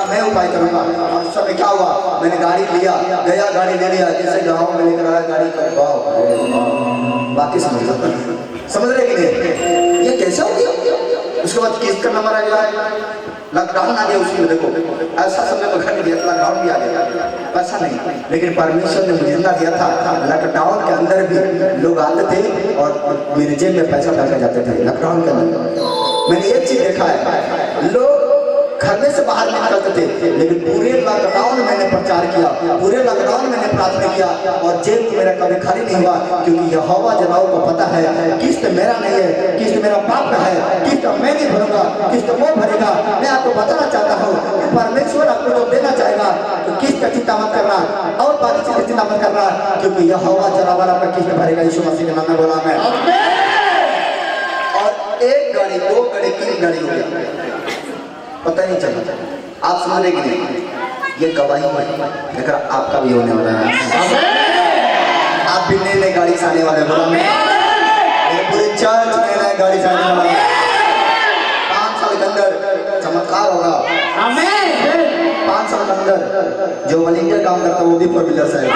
मैं उपाय करूंगा। उस समय क्या हुआ, मैंने गाड़ी लिया, गया गाड़ी ले लिया, जैसे गाँव में लेकर आया गाड़ी का बाकी समझ रहे कि नहीं? ये कैसा हो गया? उसके बाद किस्त का नंबर आ गया, लॉकडाउन आ गया उसमें। देखो ऐसा समय तो घट गया, लॉकडाउन भी आ गया, पैसा नहीं। लेकिन परमेश्वर ने मुझे जितना दिया था, लॉकडाउन के अंदर भी लोग आते थे और मेरे जेब में पैसा डाल जाते थे। लॉकडाउन के अंदर मैंने एक चीज देखा है, लोग घर में से बाहर निकलते थे, लेकिन पूरे लॉकडाउन मैंने प्रचार किया, पूरे लॉकडाउन मैंने प्रार्थना किया और जेब मेरा कभी खाली नहीं हुआ, क्योंकि यहोवा जनाओं को पता है किस्त मेरा नहीं है, किस्त मेरा बाप का है, किस्त मैं नहीं भरूंगा, किस्त वो भरेगा। मैं आपको बताना चाहता हूँ कि परमेश्वर आपको जो देना चाहेगा तो किस्त का चिंता मत करना और बाकी चीज की चिंता मत करना, क्योंकि यहोवा जनावर आपका किस्त भरेगा। यीशु मसीह के नाम में बोला मैं। और 1 गाड़ी 2 गाड़ी 3 गाड़ी हो गया, पता नहीं चला। आप समझ रहे कि नहीं? ये गवाही है, लेकिन आपका भी होने वाला है। आप भी नए गाड़ी से आने वाले। बोला मैं, मेरे पूरे चर्च नए गाड़ी से आने वाला है। 5 साल के अंदर चमत्कार होगा। 5 साल के अंदर जो वॉलंटियर काम करता है वो भी 4 व्हीलर से है।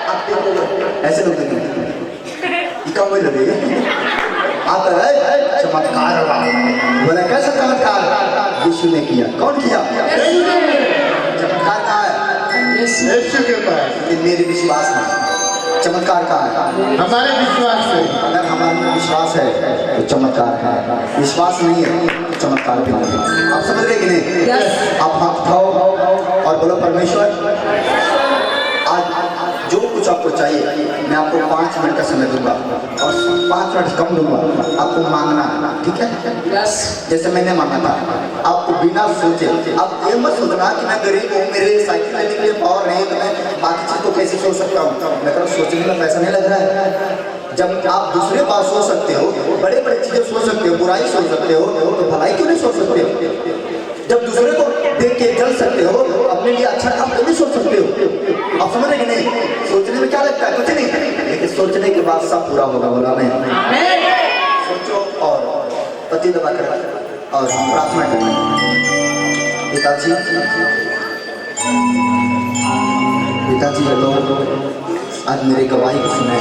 आप देखो ऐसे लोग देखेंगे कम वही लगेगा। आप चमत्कार होगा। बोला कैसा चमत्कार? यीशु ने किया। कौन किया? चमत्कार कहाँ है? यीशु के पास। ये मेरे विश्वास में चमत्कार कहाँ है? हमारे विश्वास से। अगर हमारा विश्वास है तो चमत्कार है, विश्वास नहीं है तो चमत्कार भी नहीं है। आप समझ रहे कि नहीं? आप हाथ उठाओ और बोलो परमेश्वर आज जो कुछ आपको चाहिए मैं आपको 5 मिनट का समय दूंगा और 5 मिनट कम दूंगा, आपको मांगना है, ठीक है? जैसे मैंने मांगा था, आपको बिना सोचे, आप ये मत सोचना कि मैं गरीब हूँ, मेरे साइकिल लेने के लिए पावर नहीं तो मैं बाकी चीज़ को कैसे सोच सकता हूँ। मैं कह सोचने में पैसा नहीं लग रहा है। जब आप दूसरे बात सोच सकते हो, बड़े बड़े चीजें सोच सकते हो, बुराई सोच सकते हो, तो भलाई क्यों नहीं सोच सकते हो? जब दूसरे को देख के जल सकते हो, अपने लिए अच्छा काम क्यों नहीं सोच सकते हो? आप समझ रहे कि नहीं? सोचने में क्या लगता है? कुछ नहीं, लेकिन सोचने के बाद सब पूरा होगा। बोला मैं। सोचो और पति दबा कर और प्रार्थना करना। पिताजी ये लोग आज मेरी गवाही को सुने,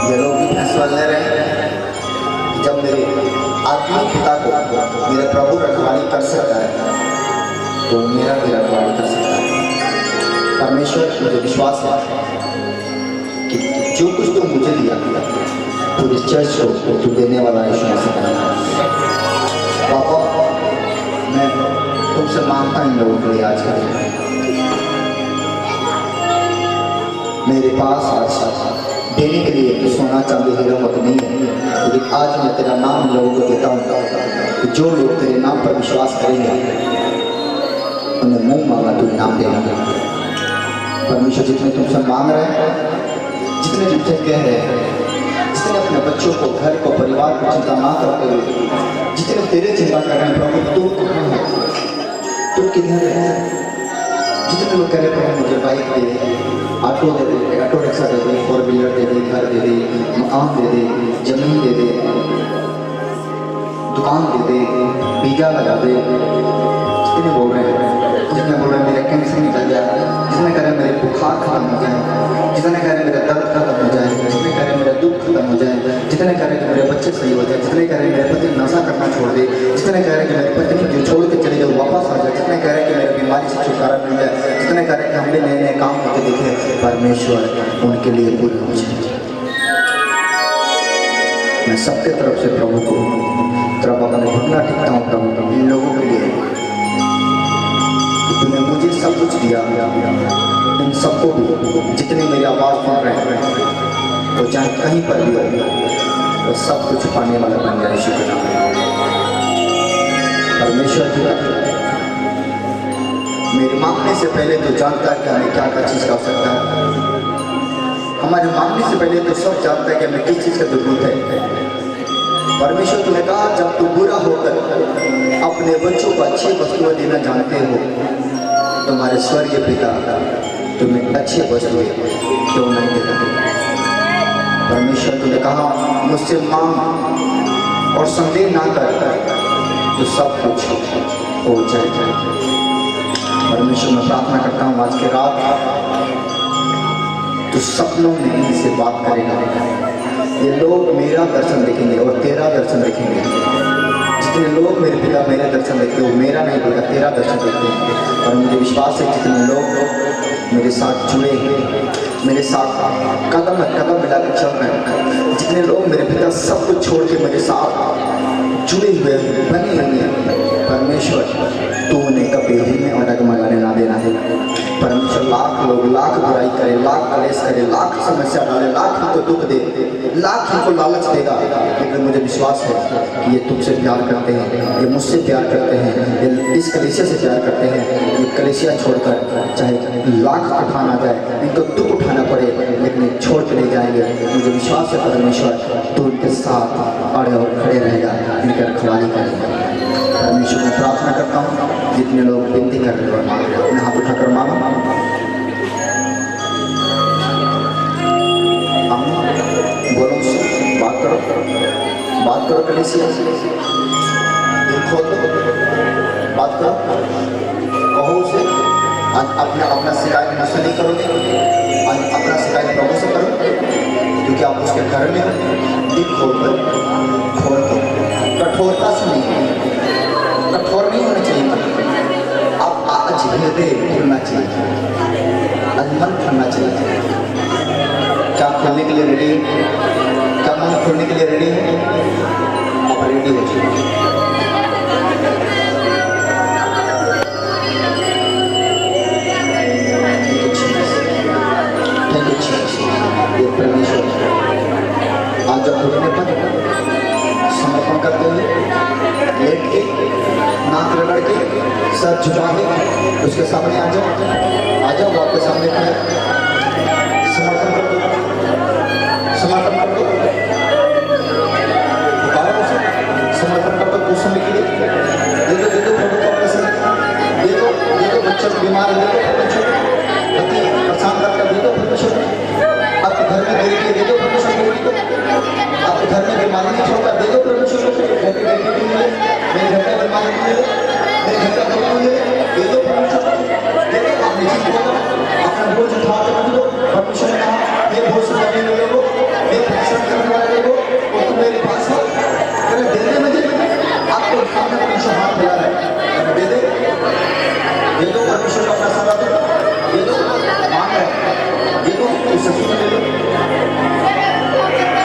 ये लोग भी फैसला ले रहे हैं कि जब मेरे आत्मिक पिता को मेरे प्रभु रखवाली कर सकता है तो मेरा भी रखवाली कर सकता है। परमेश्वर मुझे विश्वास है कि जो कुछ तो मुझे दिया पूरे चर्च को तो देने वाला यीशु मसीह का। पापा मैं तुमसे मांगता इन लोगों के लिए आज का मेरे पास आज देने के लिए तो सोना चांदी हीरा मोती नहीं है, लेकिन आज मैं तेरा नाम लोगों को देता हूँ कि जो लोग तेरे नाम पर विश्वास करेंगे उन्हें मुंह मांगा तू इनाम देना। परमेश्वर जितने तुमसे मांग रहे हैं, जितने तुमसे कह रहे हैं, जितने अपने बच्चों को, घर को, परिवार को चिंता ना करते हुए जितने तेरे चिंता कर रहे हैं प्रभु, तू कहाँ है, तू किधर है? जितने लोग कह रहे हैं मुझे बाइक दे दे, ऑटो दे दे, ऑटो रिक्शा दे दे, 4 व्हीलर दे दे, घर दे दे, मकान दे दे, जमीन दे दे, दुकान दे दे, वीजा लगा दे, जितने बोल रहे हैं, जितने बोल रहे हैं मेरा कैंसर निकल जाए, जितने कह रहे हैं मेरे बुखार खत्म हो जाए, जितने कह रहे हैं मेरा दर्द खत्म हो जाए, जितने कह रहे हैं मेरा दुख खत्म हो जाए, जितने कह रहे हैं कि मेरे बच्चे सही हो जाए, जितने कह रहे हैं मेरे पति नशा करना छोड़ दे, जितने कह रहे हैं कि मेरी पत्नी जो छोड़ के चले जाए वापस आ जाए, जितने कह रहे हैं कि मेरी बीमारी से छुटकारा मिल जाए, जितने कह रहे हैं कि हमने नए नए काम करके देखे, परमेश्वर उनके लिए पूरे हो जाए। मैं सबके तरफ से प्रभु को तेरा बाबा ने घुटना टिकता हूँ प्रभु इन लोगों के लिए कि तूने मुझे सब कुछ दिया, इन सबको भी जितने मेरी आवाज़ सुन रहे हैं वो चाहे कहीं पर भी हो वो सब कुछ पाने वाला बन जाए। शुक्र परमेश्वर जी, मेरे मांगने से पहले तो जानता है कि हमें क्या क्या चीज़ का आवश्यकता है, हमारे मांगने से पहले तो सब जानता है कि हमें किस चीज़ का जरूरत है। परमेश्वर तूने कहा जब तू बुरा होकर अपने बच्चों को अच्छी वस्तुएं देना जानते हो, तुम्हारे स्वर्गीय पिता तुम्हें अच्छे वस्तुएं क्यों नहीं देता। परमेश्वर तूने कहा मुझसे मांग और संदेह ना कर तो सब कुछ हो जाएगा। परमेश्वर मैं प्रार्थना करता हूँ आज के रात तो सपनों में इनसे बात करेगा, ये लोग मेरा दर्शन देखेंगे और तेरा दर्शन देखेंगे। जितने लोग मेरे पिता मेरे दर्शन देखते हो, मेरा नहीं बल्कि तेरा दर्शन देखते हैं। और मुझे विश्वास है जितने लोग मेरे साथ जुड़े हैं, मेरे साथ कदम कदम मिलाकर चल रहे हैं, जितने लोग मेरे पिता सब कुछ छोड़ के मेरे साथ जुड़े हुए बने हुए हैं, परमेश्वर तू उन्हें कभी हिलने और डगमगाने ना देना है। परमेश्वर लाख लोग लाख बुराई करे, लाख कलेश करे, लाख समस्या डाले, लाख इनको दुख दे, लाख इनको लालच देगा, लेकिन मुझे विश्वास है कि ये तुमसे प्यार करते हैं, ये मुझसे प्यार करते हैं, ये इस कलेशिया से प्यार करते हैं। ये कलेशिया छोड़कर चाहे लाख उठाना जाए, इनको दुख उठाना पड़े, लेकिन छोड़ के नहीं जाएंगे। मुझे विश्वास है परमेश्वर तू उनके साथ अड़े और खड़े रहेगा, इनकी रखवाली करेगा। परमेश्वर मैं प्रार्थना करता हूँ जितने लोग विनती कर रहे हो मांग रहे हो, अपने हाथ उठाकर मांगो। बोलो, बात करो, बात करो कलीसिया, दिल खोल दो, बात करो, कहो उसे। आज अपना शिकायत मुझसे नहीं करोगे, आज अपना शिकायत प्रभु से करो, क्योंकि आप उसके घर में हो। दिल खोल कर, कठोरता से नहीं, कठोर नहीं होना चाहिए मन। आप आज हृदय खुलना चाहिए, आज मन खुलना चाहिए। क्या खोलने के लिए रेडी है? क्या मन खोलने के लिए रेडी है? आप रेडी हो जाइए। Thank you Jesus. ये परमेश्वर आज जब घुटने पर समर्पण करते हुए लेट के नाक रगड़ के सर झुका के उसके सामने आ जाओ, वो आपके सामने खड़े समर्पण कर दो, समर्पण कर दो, समर्पण कर दो। कुछ समय के लिए दे दो प्रभु को अपने से, दे दो बच्चों को बीमार दे दो परमेश्वर, पति परेशान करके दे दो परमेश्वर, आपके घर में देरी दे दो परमेश्वर, आपके घर में बीमारी नहीं छोड़कर दे दो परमेश्वर, मेरे घर में बीमारी मिले, मेरे घर का दुख मिले, दे दो परमेश्वर, दे दो। अपनी चीज को अपना बोझ उठा के रख दो। परमेश्वर ने कहा ये बोझ से करने वाले लोगों, ये परिश्रम करने वाले लोगों, वो तो मेरे पास है, अगर दे दे मुझे, आपको सामने परमेश्वर हाथ फैला रहा है, अगर दे दो परमेश्वर को अपना सदा दो, दे दो, मांग रहे, दे दो, उसे सुन ले लो,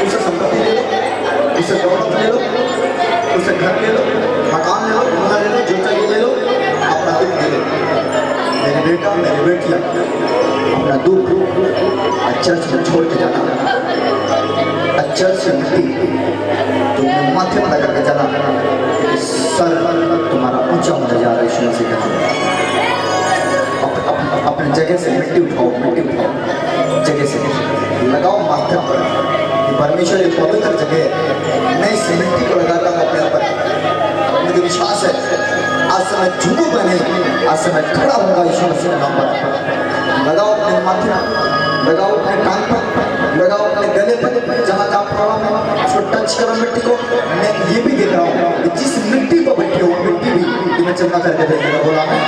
उसे संपत्ति ले लो, उसे दौलत ले लो, उसे घर ले लो, मकान ले लो, बंगला ले लो, जो चाहिए ले लो, अपना दुख दे लो। मेरे बेटा मेरी बेटियाँ अपना दुख चर्च में छोड़ के जाना, चर्च से मिट्टी तुमने माथे पर लगा के जाना, सर तुम्हारा ऊंचा होने जा रहा है। यीशु मसीह अपने जगह से मिट्टी उठाओ, जगह से लगाओ माथे पर। परमेश्वर एक पवित्र जगह है, मैं इस मिट्टी को लगाता हूँ अपने ऊपर। मुझे विश्वास है आज से मैं झूठूंगा नहीं, आज से मैं खड़ा होगा यीशु मसीह के नाम पर। लगाओ अपने माथे पर, लगाओ अपने कान पर, लगाओ अपने गले पर, जहाँ जहाँ प्रॉब्लम है उसको टच करो मिट्टी को। मैं ये भी देख रहा हूँ कि जिस मिट्टी पर बैठे हो मिट्टी भी तुम्हें चलना करके देखेगा। बोला मैं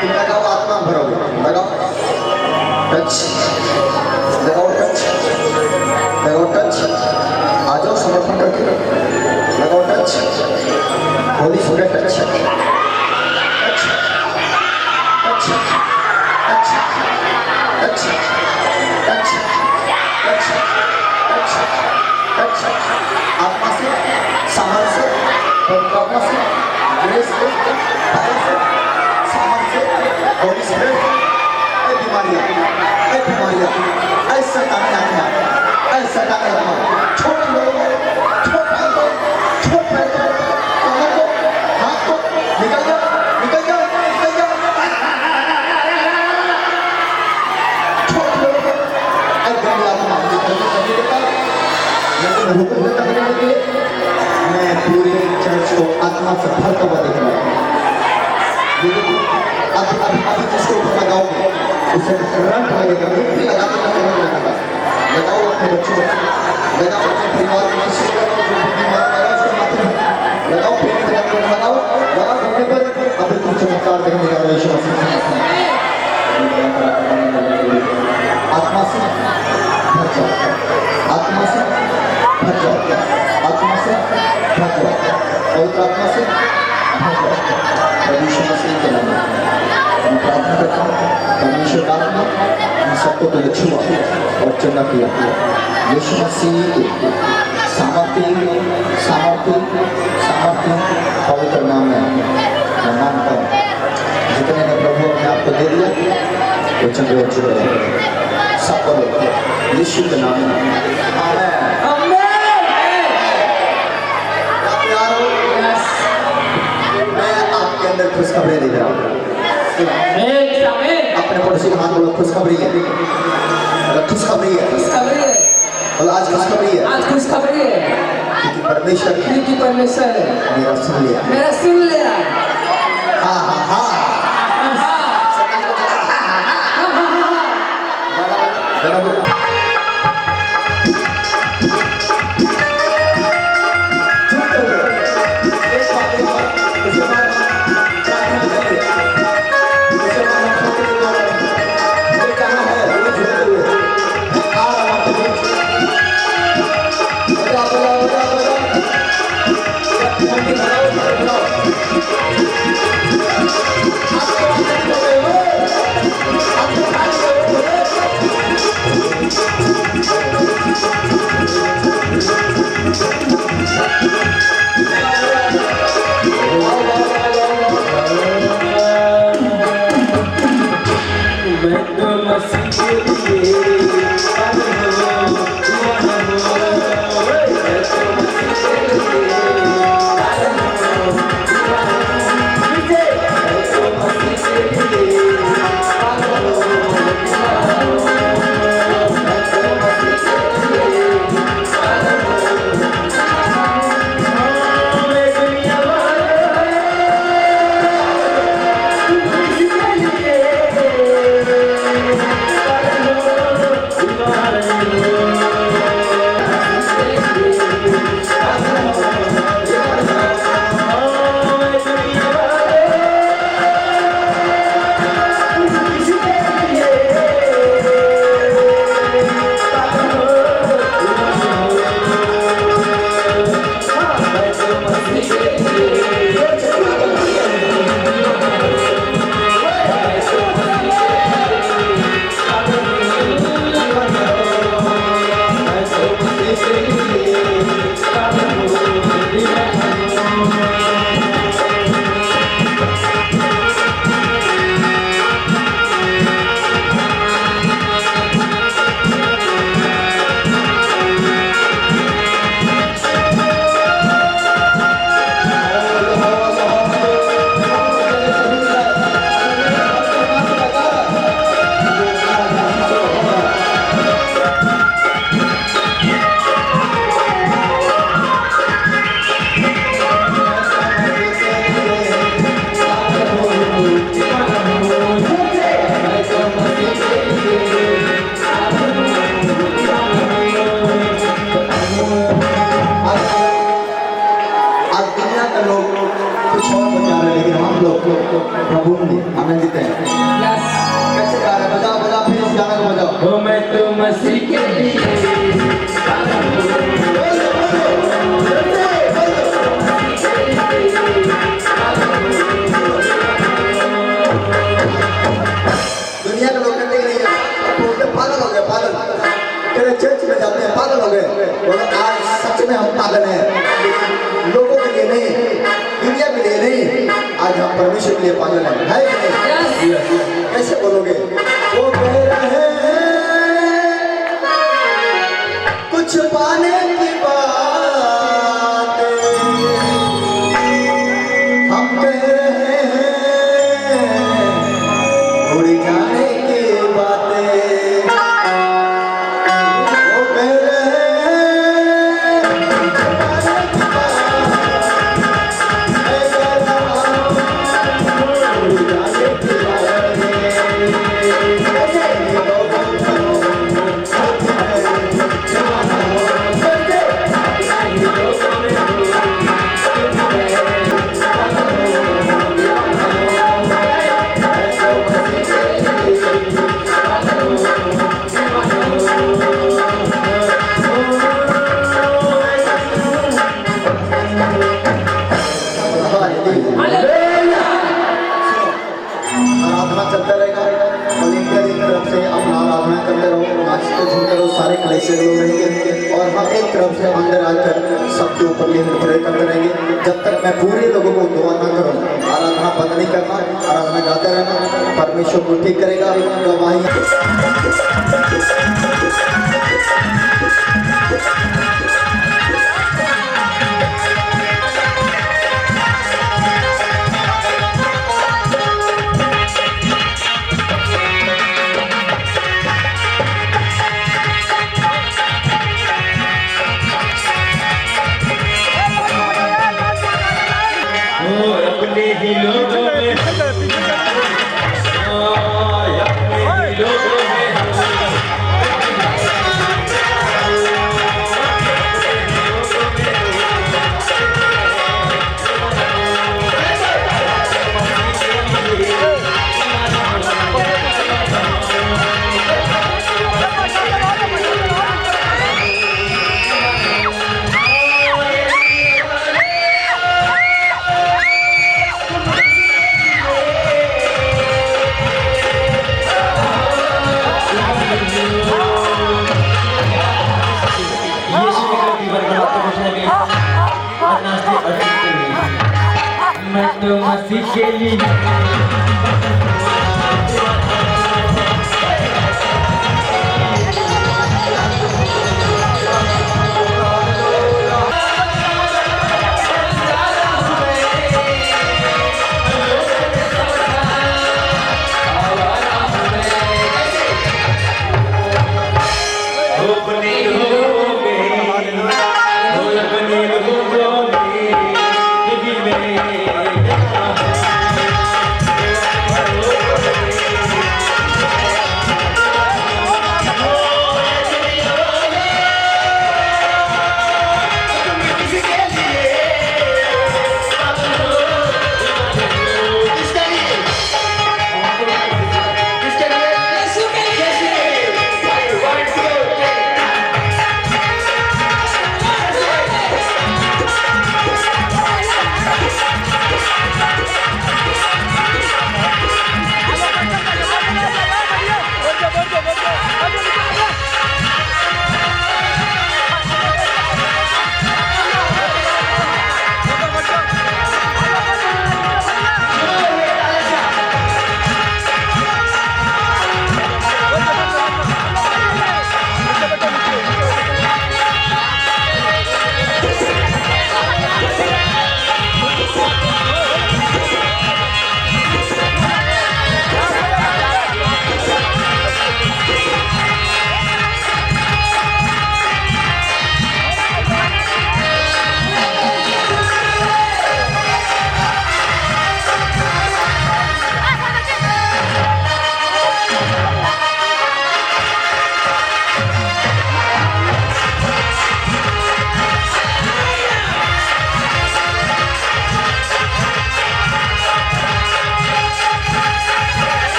तुम लगाओ, आत्मा भरोगे, लगाओ टच, लगाओ टच, लगाओ टच, आ जाओ समर्पण करके, लगाओ touch, Holi spirit touch, touch, touch, touch, touch, touch, touch, touch, touch, आत्मा से, सामर्थ से, पवित्र से, ग्रेस से, पावर से, सामर्थ से, होली स्पिरिट, बीमारियां, ऐसा काम आत्मा, ऐसा काम आत्मा, छोड़ लो, छोड़ दो, छोड़ दो, कमर को, हाथ को, निकल जाओ, निकल जाओ, निकल जाओ, छोड़ लो, गंदी आत्मा, लेकिन हुक्म करने के लिए मैं पूरे चर्च को आत्मा से भरता हुआ देख रहा हूँ। अभी जिसको ऊपर लगाओगे उसे करंट लगेगा, मिट्टी लगाने का करंट लगेगा। लगाओ अपने बच्चों को, लगाओ अपने परिवार में, किसी को जो बीमार है उसके माथे में लगाओ, पेट में लगाओ, लगाओ घुटने पर। अभी तुम चमत्कार देखने जा रहे हो यीशु मसीह। आत्मा से भर जाओ, आत्मा से भर जाओ, आत्मा से भर जाओ, पवित्र आत्मा से भर जाओ। यीशु मसीह के नाम में मैं प्रार्थना करता हूँ, परमेश्वर का आत्मा इन सबको तो छुआ और चंगा किया। यीशु मसीह के सामर्थ्य पवित्र नाम में मैं मानता हूँ, जितने ने प्रभु अपने आप को दे दिया वो चंगे और छुए सब बोलो यीशु के नाम में आमीन। मैं आपके अंदर खुशखबरी दे रहा हूँ। अपने पड़ोसी के हाथ बोलो खुशखबरी है, खुशखबरी है, खुशखबरी है, बोलो आज खुशखबरी है, आज खुशखबरी है, क्योंकि परमेश्वर मेरा सुन लिया, मेरा सुन लिया। हाँ हाँ हाँ मसीह के लिए दुनिया के लोग कहते नहीं है बोलते पागल हो गए पागल कहते चर्च में जाते हैं पागल हो गए बोलो आज सच में हम पागल हैं लोगों के लिए नहीं दुनिया के लिए नहीं आज हम परमेश्वर के लिए पागल हैं है कि नहीं कैसे बोलोगे वो कह रहे हैं कुछ पाने की बात हम कह रहे हैं उड़ जाने की बातें वो कह रहे हैं जाने की बात मैं कह रहा हूं उड़ जाने की आराधना चलता रहेगा ओलंपिया की तरफ से अपना आराधना करते रहो नाचते झूमते रहो सारे कलेक्शन लोग रहेंगे और हम एक तरफ से अंदर आकर सबके ऊपर लिए प्रे करते रहेंगे जब तक मैं पूरे लोगों को दुआ ना करूँ आराधना बंद नहीं करना आराधना गाते रहना परमेश्वर को ठीक करेगा गवाही अपने ही लोगों में अपने ही लोगों में मैं तो मसीह के लिए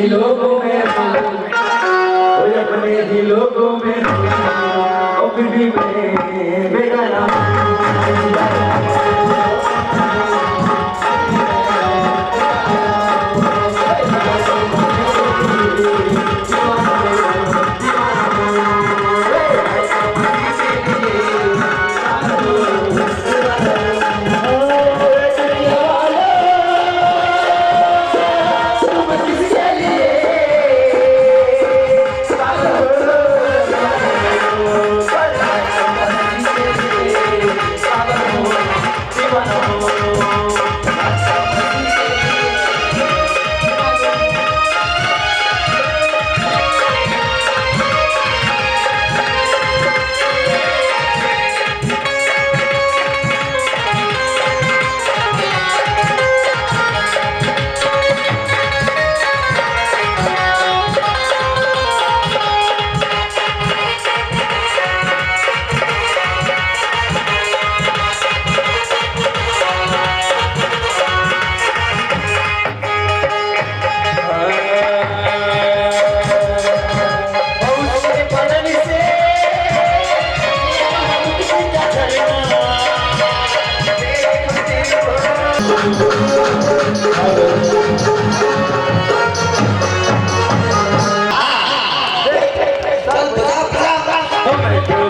ही लोगों में वो अपने ही लोगों में ओ फिर भी मैं बेगाना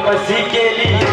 मसीह के लिए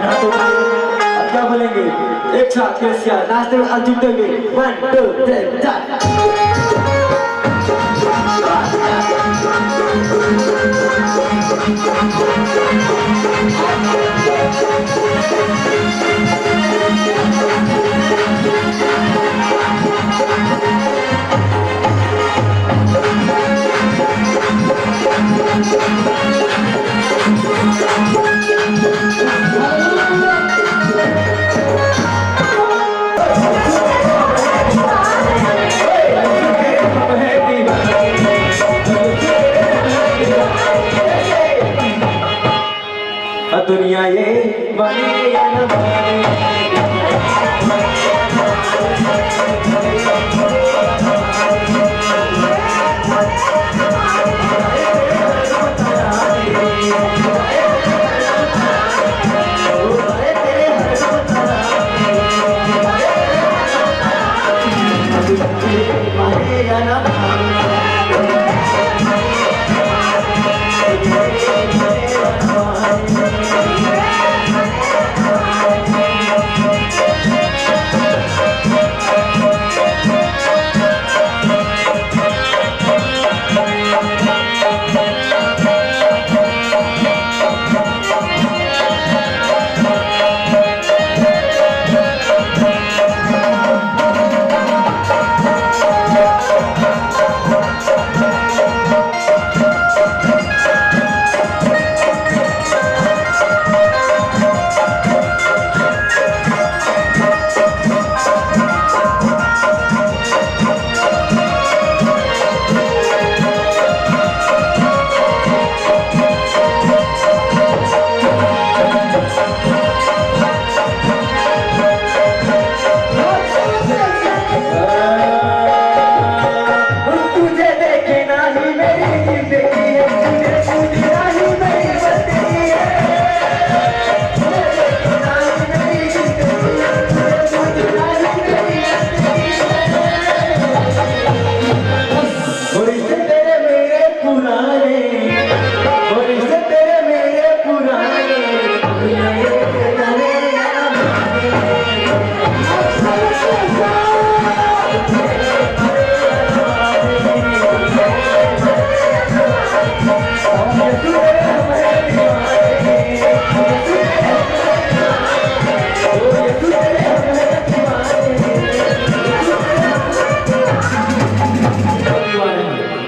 हाथ उठाइए और क्या बोलेंगे एक साथ कैसे नाचते हुए हाथ झुकते हुए 1 2 3 4 दुनिया ये बने या न बने बने या न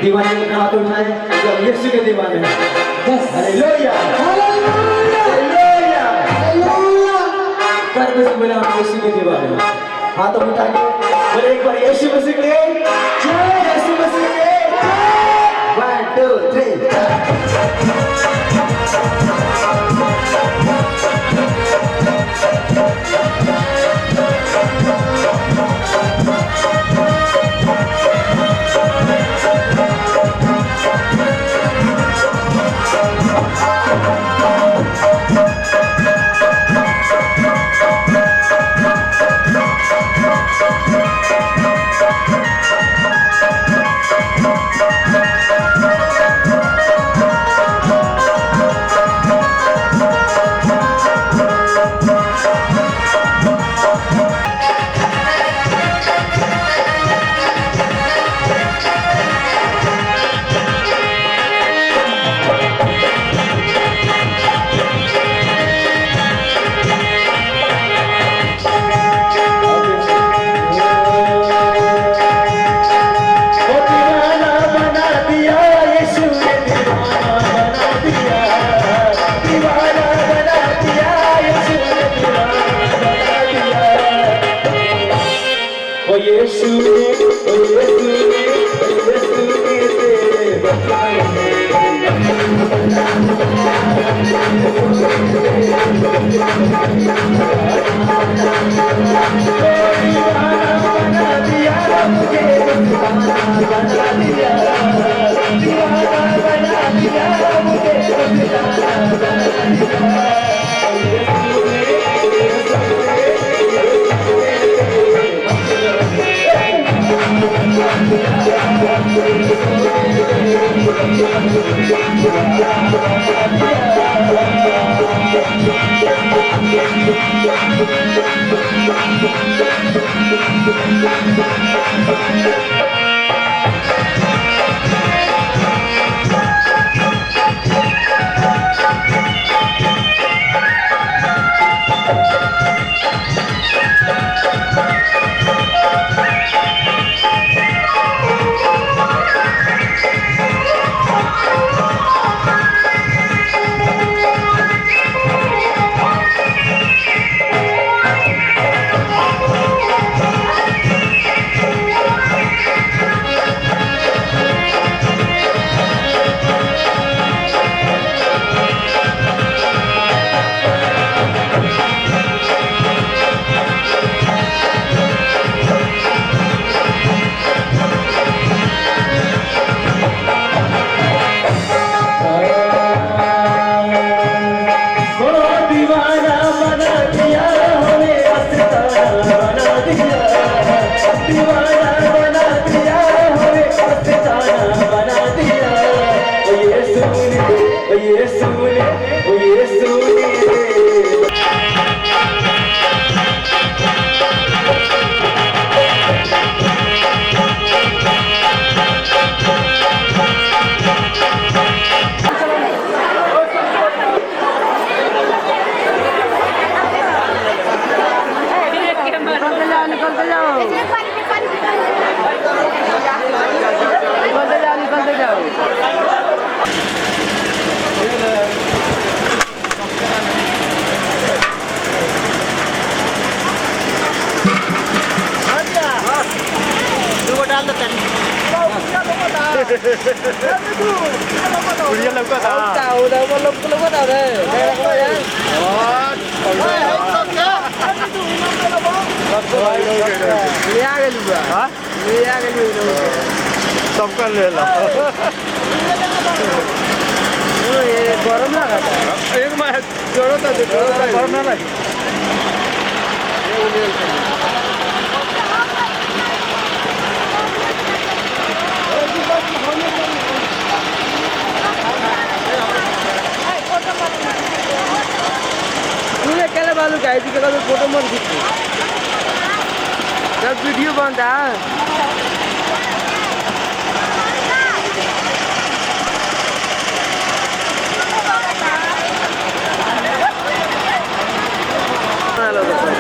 दीवाने के हाथ उठाए जब यीशु के दीवाने हालेलुया हालेलुया हालेलुया कर दे बोला हम यीशु के दीवाने हाथ उठा के बोले एक बार यीशु मसीह के जय यीशु मसीह के 1 2 Yeah. दीवाना बना दिया हमें मस्ताना बना दिया दीवाना बना दिया हमें मस्ताना बना दिया ओ ये सुन ओ ये सुन ओ ये सुन निकलते जाओ Kuliah lah kau tak? tahu dah belum tahu deh. Kayak apa ya? Lihat ke juga? Hah? Lihat ke juga? Sampai lelah. Oh, ये गरम लगा था। एक मैं जोड़ो तो गरम ना लगे. तूने क्या बालू का है? दिखेगा तो फोटो मत खींच। जब वीडियो बनता है हेलो